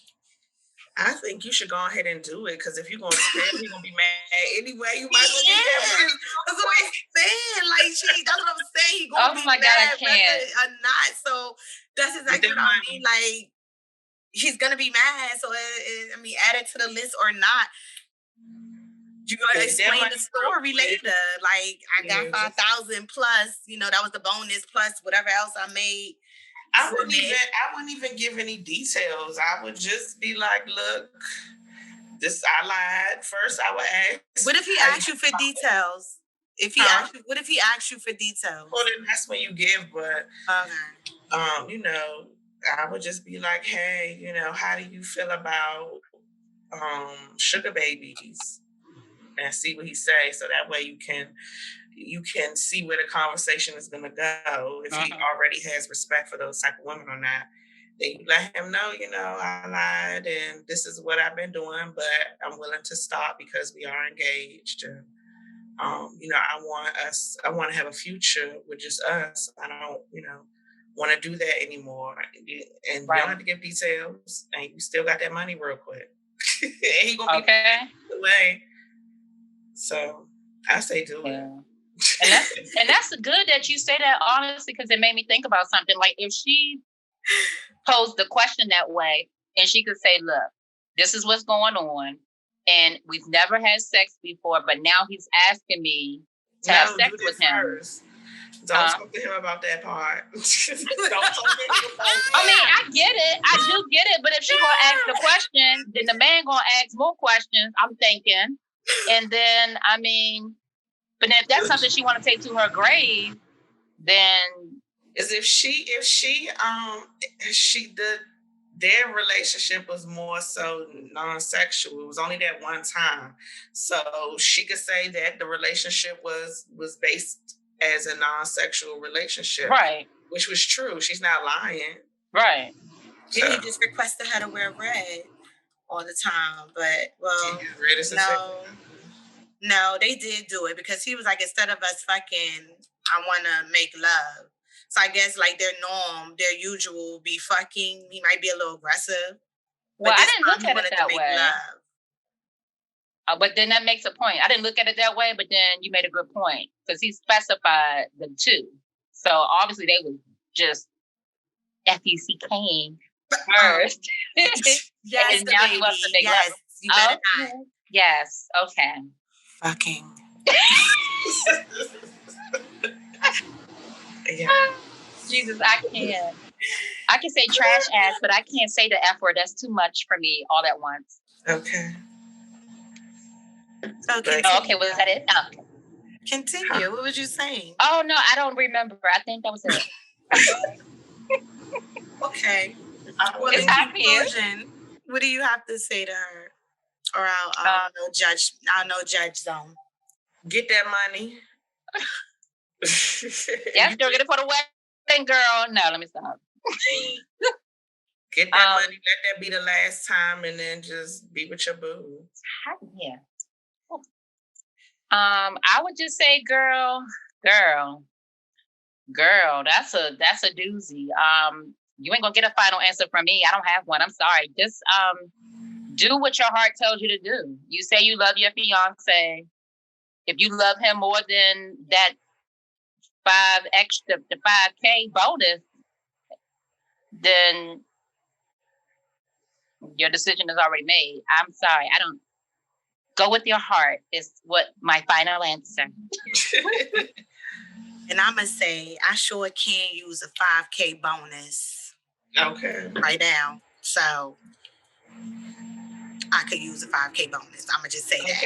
I think you should go ahead and do it, because if you're gonna spend, you're gonna be mad anyway. You might as well get married. That's what I'm saying. Like, that's what I'm saying. He gonna be mad, I can't. Or not. So that's exactly what I mean. Like, he's gonna be mad. So add it to the list or not. You're gonna explain the story later. Like, I got 5,000 plus. That was the bonus plus whatever else I made. I wouldn't even give any details. I would just be like, look, I lied. First, I would ask. What if he asks you for details? What if he asks you for details? Well, then that's when you give. But okay. you know, I would just be like, hey, you know, how do you feel about sugar babies? And see what he says, so that way you can see where the conversation is going to go. If he already has respect for those type of women or not, then you let him know, you know, I lied and this is what I've been doing, but I'm willing to stop because we are engaged. And you know, I want to have a future with just us. I don't, you know, want to do that anymore. And you don't have to give details, and you still got that money real quick. And he gonna be away. So I say do it. And that's good that you say that, honestly, because it made me think about something. Like if she posed the question that way, and she could say, "Look, this is what's going on, and we've never had sex before, but now he's asking me to have sex with him." First. Don't talk to him about that part. Don't talk to him about that. I mean, I get it. I do get it. But if she gonna ask the question, then the man gonna ask more questions, I'm thinking. And then, I mean, but if that's something she want to take to her grave, then is their relationship was more so non-sexual. It was only that one time, so she could say that the relationship was based as a non-sexual relationship, right? Which was true. She's not lying, right? So. He just requested her to wear red all the time, but no, they did do it because he was like, instead of us fucking, I want to make love. So I guess like their norm, their usual be fucking. He might be a little aggressive. Well, I didn't look at it that way. But then that makes a point. I didn't look at it that way, but then you made a good point because he specified the two. So obviously they was just FUCKing first. Yes, and now he wants to make love. You better not. Yes, okay. Fucking. Yeah. Jesus, I can't. I can say trash ass, but I can't say the F word. That's too much for me all at once. Okay. Okay. Okay, was that it? Okay. Continue. What was you saying? Oh, no, I don't remember. I think that was it. Okay. Well, in conclusion, what do you have to say to her? Or I'll no judge zone. Get that money. Yeah, still get it for the wedding, girl. No, let me stop. Get that money. Let that be the last time, and then just be with your boo. Yeah. I would just say, girl, that's a doozy. You ain't gonna get a final answer from me. I don't have one. I'm sorry. Just do what your heart tells you to do. You say you love your fiance. If you love him more than that the 5K bonus, then your decision is already made. I'm sorry. I don't go with your heart is what my final answer. And I'm going to say, I sure can use a 5K bonus. Okay. Right now. So I could use a 5K bonus. I'm going to just say that.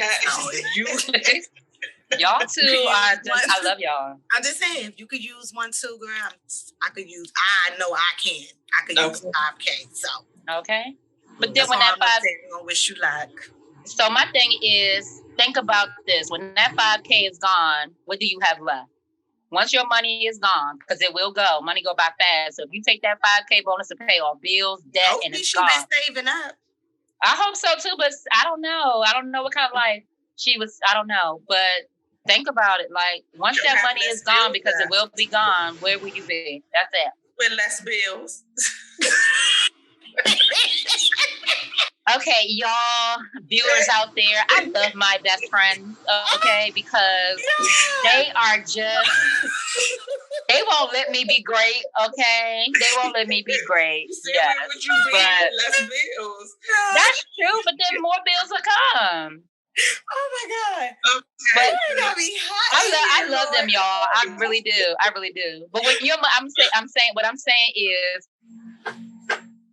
So, y'all too. I love y'all. I'm just saying, if you could use one too, girl, I know I can. I could use 5K. So. Okay. But then when that 5K, I'm going to wish you luck. So my thing is, think about this. When that 5K is gone, what do you have left? Once your money is gone, because it will go, money go by fast. So if you take that 5K bonus to pay off bills, debt, and it's gone. Hopefully she's been saving up. I hope so too, but I don't know. I don't know what kind of life she was. I don't know. But think about it. Like, once that money is gone, because it will be gone, where will you be? That's it. With less bills. Okay, y'all viewers out there, I love my best friends, okay, because they are just, they won't let me be great, okay? They won't let me be great, yes. But less bills. That's true, but then more bills will come. Oh my God. But I love them, y'all. I really do. But when I'm saying is,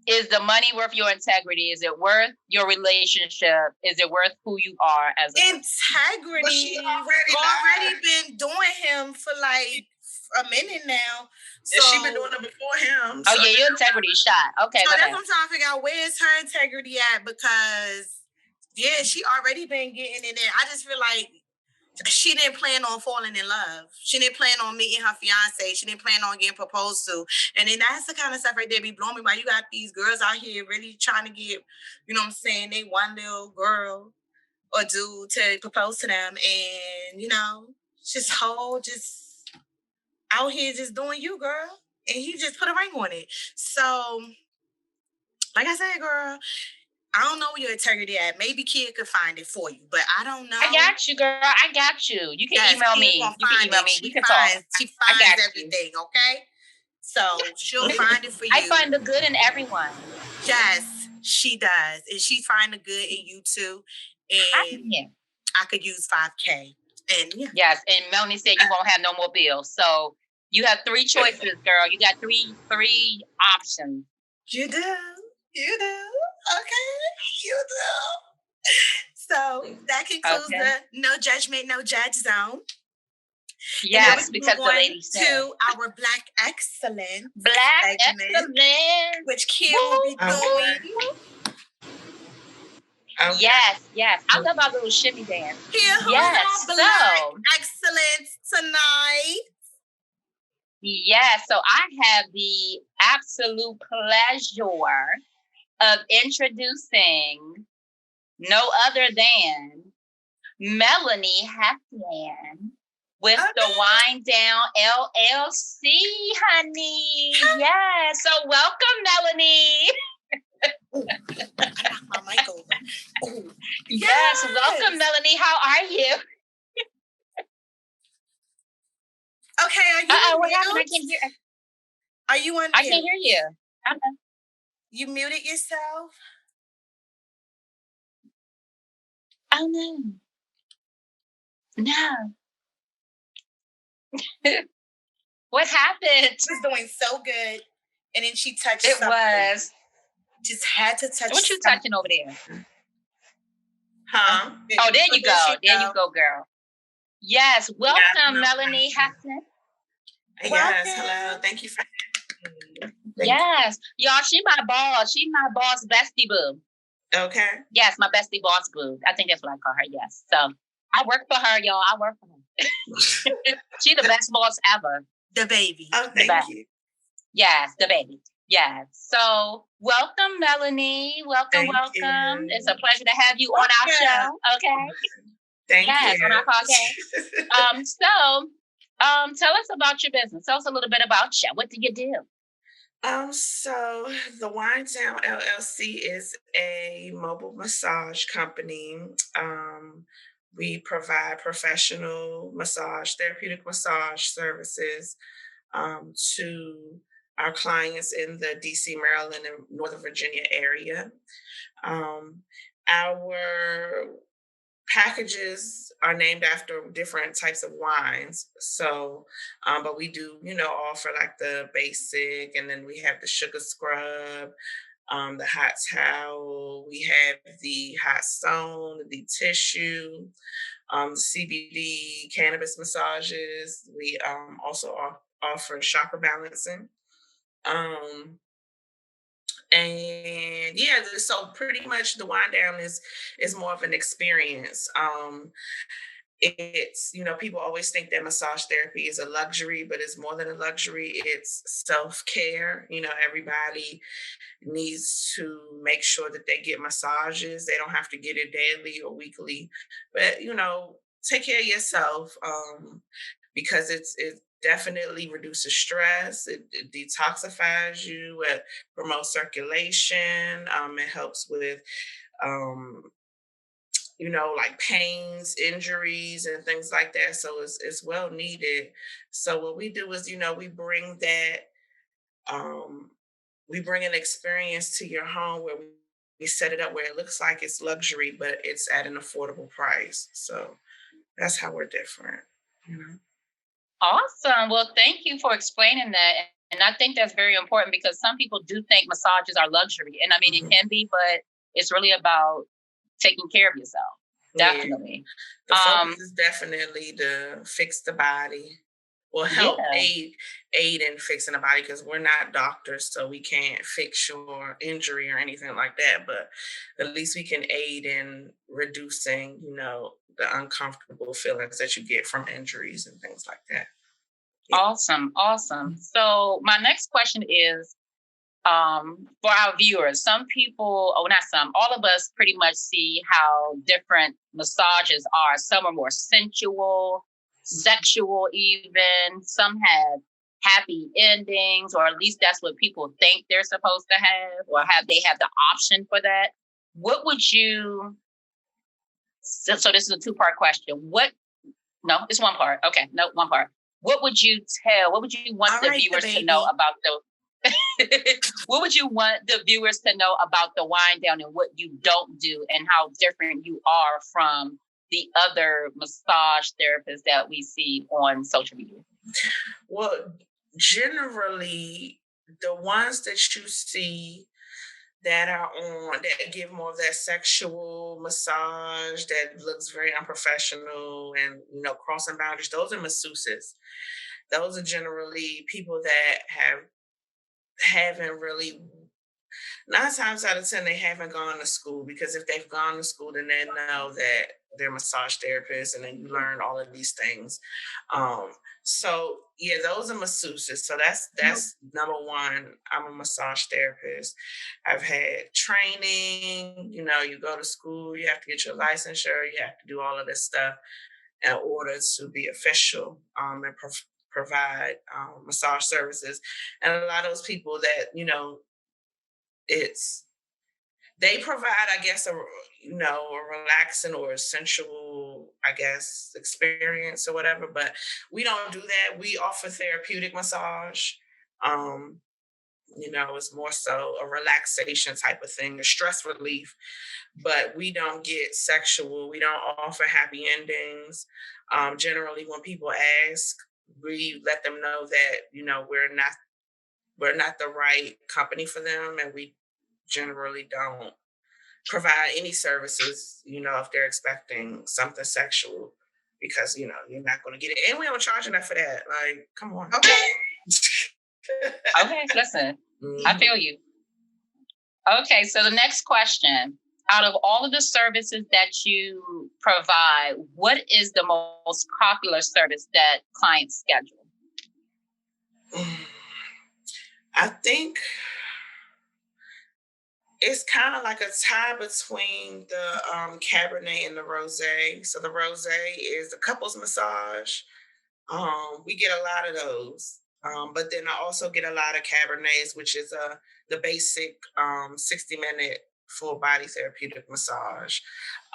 Is the money worth your integrity? Is it worth your relationship? Is it worth who you are as a integrity? But she We've already been doing him for like a minute now. So she been doing it before him. Oh so yeah, your integrity shot. Okay, so my that's bad. what I'm trying to figure out. Where is her integrity at? Because yeah, she already been getting in there. I just feel like she didn't plan on falling in love. She didn't plan on meeting her fiance. She didn't plan on getting proposed to. And then that's the kind of stuff right there be blowing me. Why you got these girls out here really trying to get, you know what I'm saying, they one little girl or dude to propose to them. And, you know, just out here just doing you, girl. And he just put a ring on it. So, like I said, girl, I don't know where your integrity at. Maybe Kia could find it for you, but I don't know. I got you, girl. I got you. You can email me. You can email me. We can talk. She finds everything, okay? So she'll find it for you. I find the good in everyone. Yes, she does. And she find the good in you too. And I could use 5K. And yeah. Yes, and Melonie said you won't have no more bills. So you have 3 choices, girl. You got three options. You do. You do. Okay. You do. So that concludes the No Judgment, No Judge zone. Yes, because the lady said. To our Black Excellence. Black segment, Excellence. Which Kia will be doing. Okay. Yes. I love our little shimmy dance. Kia, who's on Black Excellence tonight? Yes, so I have the absolute pleasure of introducing no other than Melonie Heffian with the Wine Down LLC, honey. Yes, so welcome, Melonie. I knocked my mic over. Ooh. Yes, welcome, Melonie. How are you? Okay, are you what happened? I can't hear. Are you on? I can't hear you. You muted yourself? Oh no. No. What happened? She was doing so good. And then she touched it something. Was. Just had to touch What you touching over there? Huh? Oh, there you go. There you go, girl. Yes. Welcome, Melonie Heffian. Yes, hello. Thank you for having me. Yes. Y'all, she my boss. She my boss bestie boo. Okay. Yes, my bestie boss boo. I think that's what I call her, yes. So I work for her, y'all. I work for her. She the best boss ever. The baby. Oh, thank you. Yes, the baby. Yes. So welcome, Melonie. Welcome. You. It's a pleasure to have you on our show. Okay. Thank you. Yes, on our podcast. Tell us about your business. Tell us a little bit about you. What do you do? So the Wine Down LLC is a mobile massage company. We provide professional massage, therapeutic massage services to our clients in the DC, Maryland, and Northern Virginia area. Our packages are named after different types of wines. So, but we do, offer like the basic, and then we have the sugar scrub, the hot towel, we have the hot stone, the tissue, CBD cannabis massages. We also offer chakra balancing. And yeah, so pretty much the Wine Down is more of an experience. It's, people always think that massage therapy is a luxury, but it's more than a luxury. It's self-care. Everybody needs to make sure that they get massages. They don't have to get it daily or weekly, but take care of yourself, because it definitely reduces stress. It detoxifies you. It promotes circulation. It helps with like pains, injuries, and things like that. So it's well needed. So what we do is, we bring that, we bring an experience to your home where we set it up where it looks like it's luxury, but it's at an affordable price. So that's how we're different. Awesome. Well, thank you for explaining that. And I think that's very important because some people do think massages are luxury. And I mean, it can be, but it's really about taking care of yourself. Definitely. The focus is definitely to fix the body. Well, help aid in fixing the body, because we're not doctors, so we can't fix your injury or anything like that. But at least we can aid in reducing, the uncomfortable feelings that you get from injuries and things like that. Yeah. Awesome. So my next question is, for our viewers, some people, not some, all of us pretty much see how different massages are. Some are more sensual, sexual even. Some have happy endings, or at least that's what people think they're supposed to have, or they have the option for that. What would you, so this is a two-part question. No, it's one part. Okay, no, one part. What would you want the viewers to know about what would you want the viewers to know about the Wine Down and what you don't do and how different you are from the other massage therapists that we see on social media? Well, generally, the ones that you see that give more of that sexual massage that looks very unprofessional and, crossing boundaries, those are masseuses. Those are generally people that haven't really, 9 times out of 10, they haven't gone to school, because if they've gone to school, then they know that they're massage therapists, and then you learn all of these things. So yeah, those are masseuses. So that's number one. I'm a massage therapist. I've had training, you go to school, you have to get your licensure, you have to do all of this stuff in order to be official and provide massage services. And a lot of those people that, they provide, I guess, a relaxing or a sensual, I guess, experience or whatever. But we don't do that. We offer therapeutic massage. It's more so a relaxation type of thing, a stress relief. But we don't get sexual. We don't offer happy endings. Generally, when people ask, we let them know that we're not the right company for them, and we generally don't provide any services, if they're expecting something sexual, because, you're not going to get it. And we don't charge enough for that. Like, come on. Okay, listen, I feel you. Okay, so the next question. Out of all of the services that you provide, what is the most popular service that clients schedule? I think it's kind of like a tie between the Cabernet and the Rosé. So the Rosé is the couples massage. We get a lot of those. But then I also get a lot of Cabernets, which is the basic 60-minute full body therapeutic massage.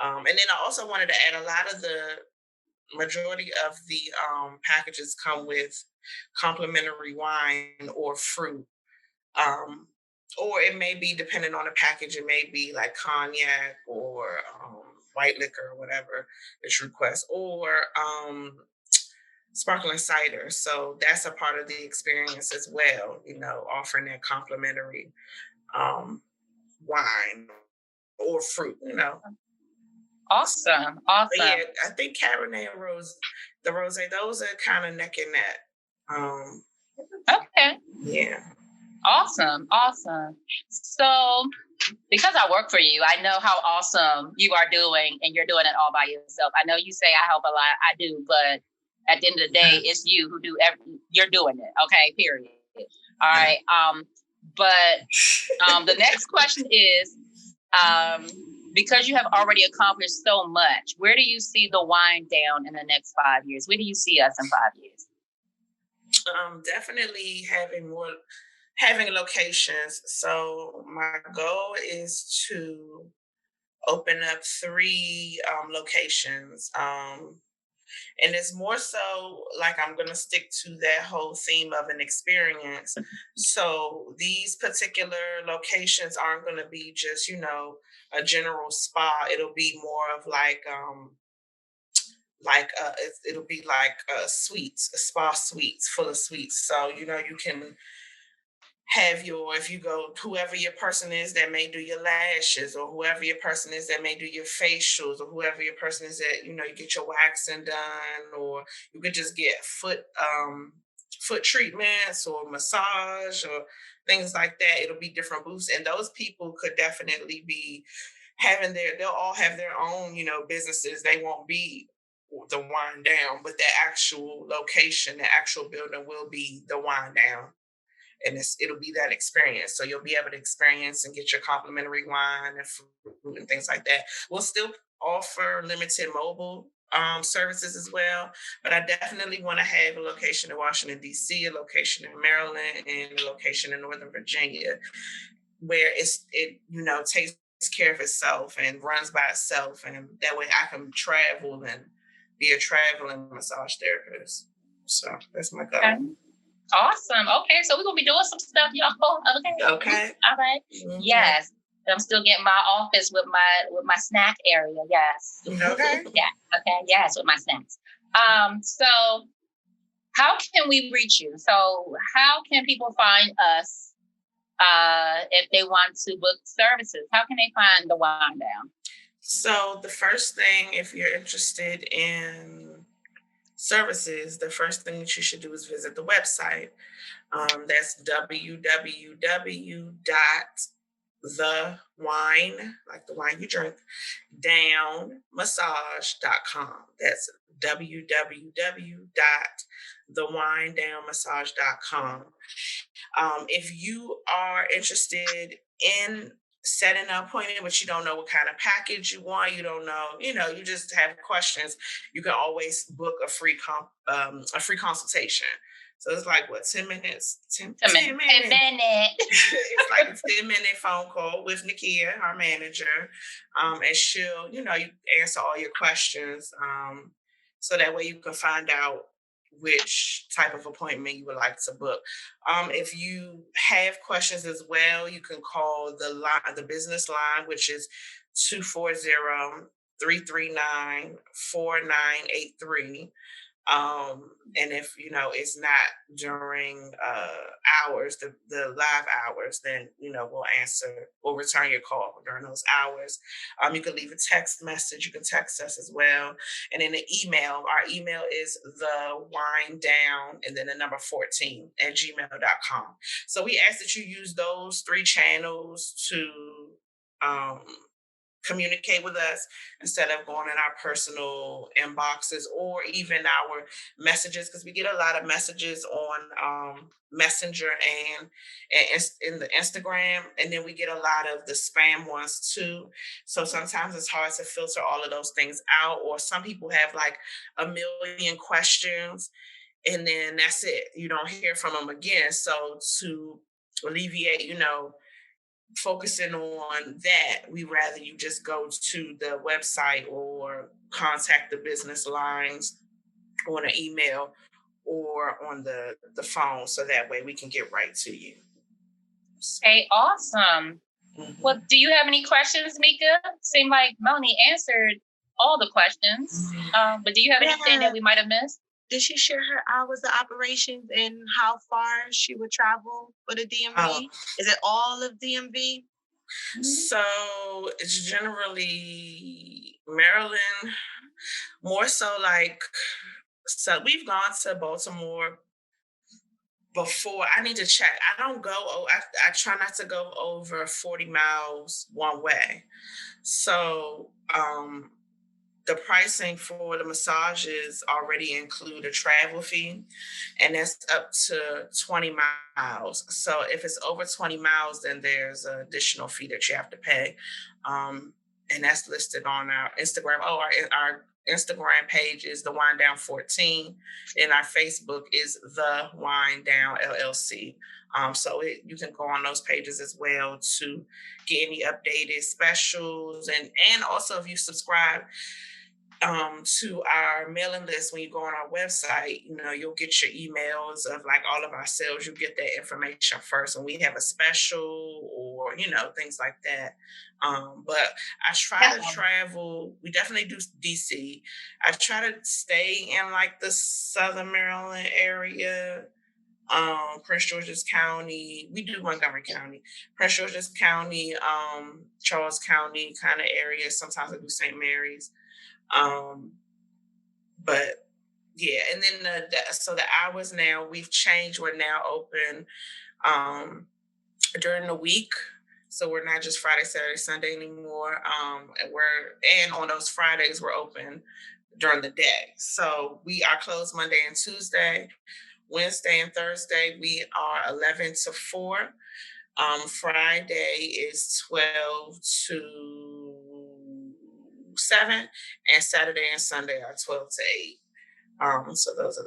And then I also wanted to add, a lot of the majority of the packages come with complimentary wine or fruit. Or it may be, depending on the package, it may be like cognac or white liquor or whatever it's request, or sparkling cider. So that's a part of the experience as well, offering that complimentary wine or fruit, Awesome. But yeah, I think Cabernet and the Rosé, those are kind of neck and neck. Okay. Yeah. Awesome. So, because I work for you, I know how awesome you are doing, and you're doing it all by yourself. I know you say I help a lot. I do, but at the end of the day, it's you who do you're doing it. Okay, period. All right. But the next question is, because you have already accomplished so much, where do you see the Wine Down in the next 5 years? Where do you see us in 5 years? Definitely having locations. So my goal is to open up 3 locations. And it's more so like I'm going to stick to that whole theme of an experience. So these particular locations aren't going to be just, a general spa. It'll be more of it'll be like suites, a spa suites full of suites. So, you can have your, if you go, whoever your person is that may do your lashes, or whoever your person is that may do your facials, or whoever your person is that, you get your waxing done, or you could just get foot treatments or massage or things like that. It'll be different booths, and those people could definitely be they'll all have their own, businesses. They won't be the Wine Down, but the actual location, the actual building will be the Wine Down, and it'll be that experience. So you'll be able to experience and get your complimentary wine and food and things like that. We'll still offer limited mobile services as well, but I definitely want to have a location in Washington D.C., a location in Maryland, and a location in Northern Virginia, where it takes care of itself and runs by itself, and that way I can travel and be a traveling massage therapist. So that's my goal. Okay. Awesome. Okay, so we're gonna be doing some stuff, y'all. Okay. All right. Mm-hmm. Yes. I'm still getting my office with my snack area. Yes. Okay. Yeah. Okay. Yes, with my snacks. So how can we reach you? So how can people find us if they want to book services? How can they find the Wine Down? So the first thing, if you're interested in services, the first thing that you should do is visit the website. That's www.thewine, like the wine you drink, downmassage.com. That's www.thewinedownmassage.com. If you are interested in setting an appointment, but you don't know what kind of package you want, you don't know, you just have questions, you can always book a free consultation. So it's like, what, 10 minutes? 10 minutes. It's like a 10-minute phone call with Nakia, our manager. And she'll, you answer all your questions. So that way you can find out which type of appointment you would like to book. If you have questions as well, you can call the business line, which is 240-339-4983. And if it's not during hours, the live hours, then we'll return your call during those hours. You can leave a text message, you can text us as well, and then the email. Our email is TheWineDown and then the number 14 at gmail.com. So we ask that you use those 3 channels to communicate with us instead of going in our personal inboxes or even our messages, because we get a lot of messages on Messenger and in the Instagram, and then we get a lot of the spam ones too. So sometimes it's hard to filter all of those things out, or some people have like a million questions and then that's it. You don't hear from them again. So to alleviate, focusing on that, we rather you just go to the website or contact the business lines on an email or on the phone, so that way we can get right to you. Okay, awesome. Mm-hmm. Well, do you have any questions, Mika? Seemed like Melonie answered all the questions, but do you have anything that we might have missed? Did she share her hours of operations and how far she would travel for the DMV? Is it all of DMV? So it's generally Maryland, more so so we've gone to Baltimore before. I need to check. I try not to go over 40 miles one way. So, the pricing for the massages already include a travel fee, and that's up to 20 miles. So if it's over 20 miles, then there's an additional fee that you have to pay. And that's listed on our Instagram. Our Instagram page is TheWineDown14, and our Facebook is TheWineDown LLC. So you can go on those pages as well to get any updated specials, and also if you subscribe to our mailing list when you go on our website, you'll get your emails of like all of our sales. You get that information first when we have a special or things like that. But I try to travel. We definitely do DC. I try to stay in like the Southern Maryland area. Prince George's County. We do Montgomery County, Prince George's County, Charles County kind of areas. Sometimes I do St. Mary's. But yeah, and then so the hours now we've changed. We're now open during the week. So we're not just Friday, Saturday, Sunday anymore. And on those Fridays we're open during the day. So we are closed Monday and Tuesday. Wednesday and Thursday we are 11 to 4. Friday is 12 to 7, and Saturday and Sunday are 12 to 8. So those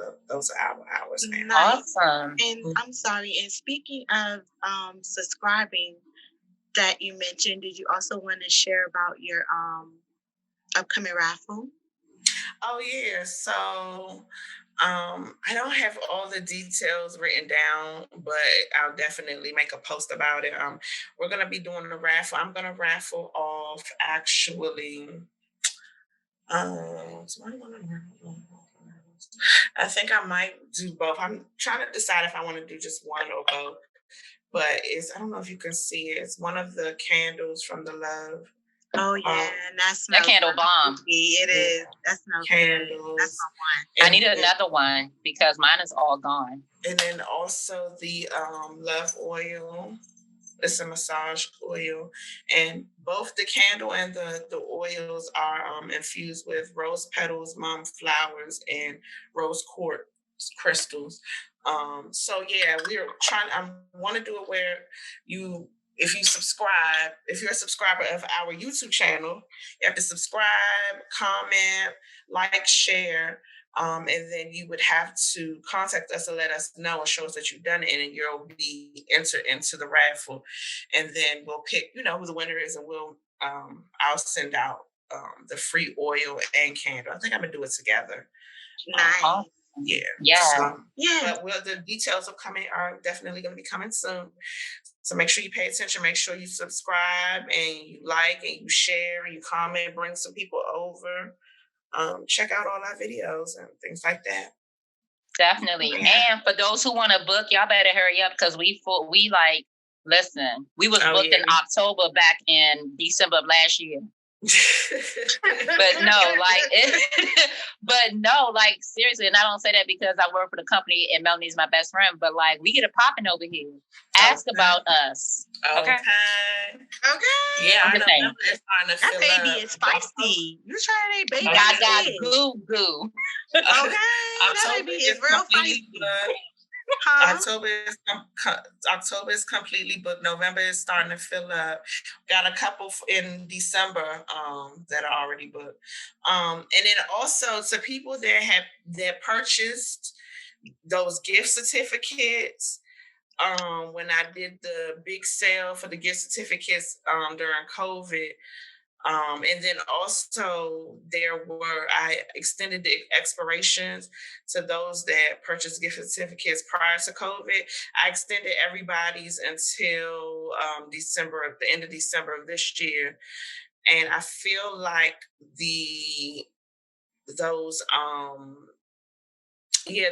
are our hours now. Nice. Awesome. And I'm sorry. And speaking of subscribing that you mentioned, did you also want to share about your upcoming raffle? Oh yeah. So I don't have all the details written down, but I'll definitely make a post about it. We're gonna be doing a raffle. I'm gonna raffle off actually. I think I might do both. I'm trying to decide if I want to do just one or both. But I don't know if you can see it. It's one of the candles from the Love. Oh yeah, and that candle bomb. It is. That smells candles. Good. That's my one. I need another one because mine is all gone. And then also the Love oil. It's a massage oil, and both the candle and the oils are infused with rose petals, mum flowers, and rose quartz crystals. So yeah, we're trying. I want to do it where if you're a subscriber of our YouTube channel, you have to subscribe, comment, like, share. And then you would have to contact us and let us know and show us that you've done it, and you'll be entered into the raffle. And then we'll pick, who the winner is, and I'll send out the free oil and candle. I think I'm gonna do it together. Nice. Yeah. But the details are definitely going to be coming soon. So make sure you pay attention. Make sure you subscribe and you like and you share and you comment. Bring some people over. Check out all our videos and things like that. Definitely. Yeah. And for those who want to book, y'all better hurry up because we was booked in October back in December of last year. but no, seriously, and I don't say that because I work for the company and Melonie's my best friend, but we get it popping over here. Ask about us. Okay. Yeah, I'm just saying. That baby is spicy. You trying that baby? I got goo. Okay. That baby is real spicy. October is completely booked. November is starting to fill up. Got a couple in December that are already booked. And then also to people that purchased those gift certificates. When I did the big sale for the gift certificates during COVID. And then also I extended the expirations to those that purchased gift certificates prior to COVID. I extended everybody's until the end of December of this year. And I feel like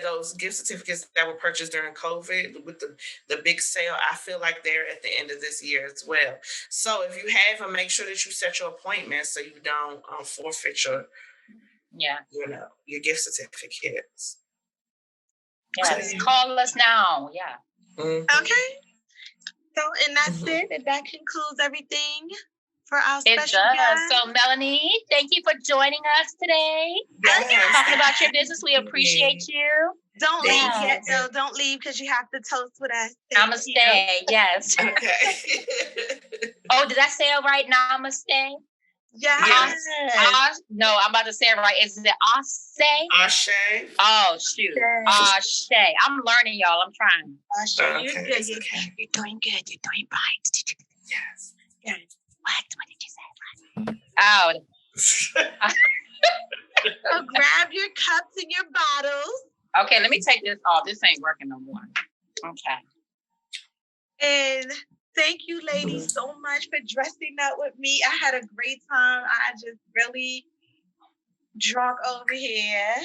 those gift certificates that were purchased during COVID with the big sale, I feel like they're at the end of this year as well. So if you have them, make sure that you set your appointment so you don't forfeit your gift certificates. Yes, call us now. Yeah. Mm-hmm. Okay. So, and that's it. And that concludes everything for our special guest. So, Melonie, thank you for joining us today. Yes. Talking about your business. We appreciate you. Don't leave yet, though. Don't leave because you have to toast with us. Namaste. Yes. Okay. Oh, did I say it right? Namaste? Yes. No, I'm about to say it right. Is it Ashe? Ashe. Oh, shoot. Ashe. I'm learning, y'all. I'm trying. Ashe. Okay. You're good. You're doing good. You're doing fine. Yes. Good. What did you say? Oh. So grab your cups and your bottles. Okay, let me take this off. This ain't working no more. Okay. And thank you, ladies, so much for dressing up with me. I had a great time. I just really drunk over here.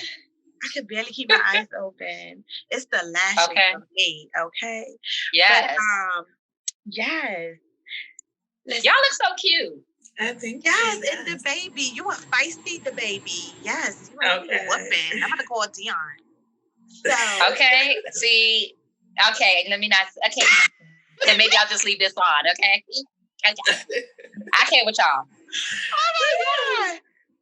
I could barely keep my eyes open. It's the lashing Okay. for me, okay? Yes. But, yes. Y'all look so cute. I think Yes, and the baby. You want feisty, the baby. Yes. You want Okay. whooping. I'm gonna call Dion. So Okay. See. Okay. Let me not. Okay. Then maybe I'll just leave this on. Okay. Okay. I can't with y'all.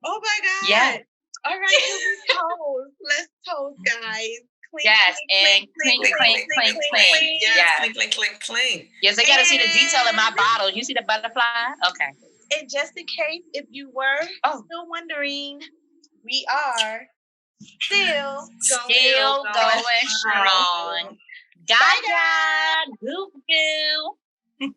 Oh my God. Yeah. All right, so we toast. Let's toast, guys. Clink, Yes, clink, and clink, clink, clink, clink, clink, clink, clink. Yes, Yeah. clink, clink, clink, clink. Yes, they gotta see the detail in my bottle. You see the butterfly? Okay. And just in case if you were still wondering, we are still going strong. Gaga, goo goo.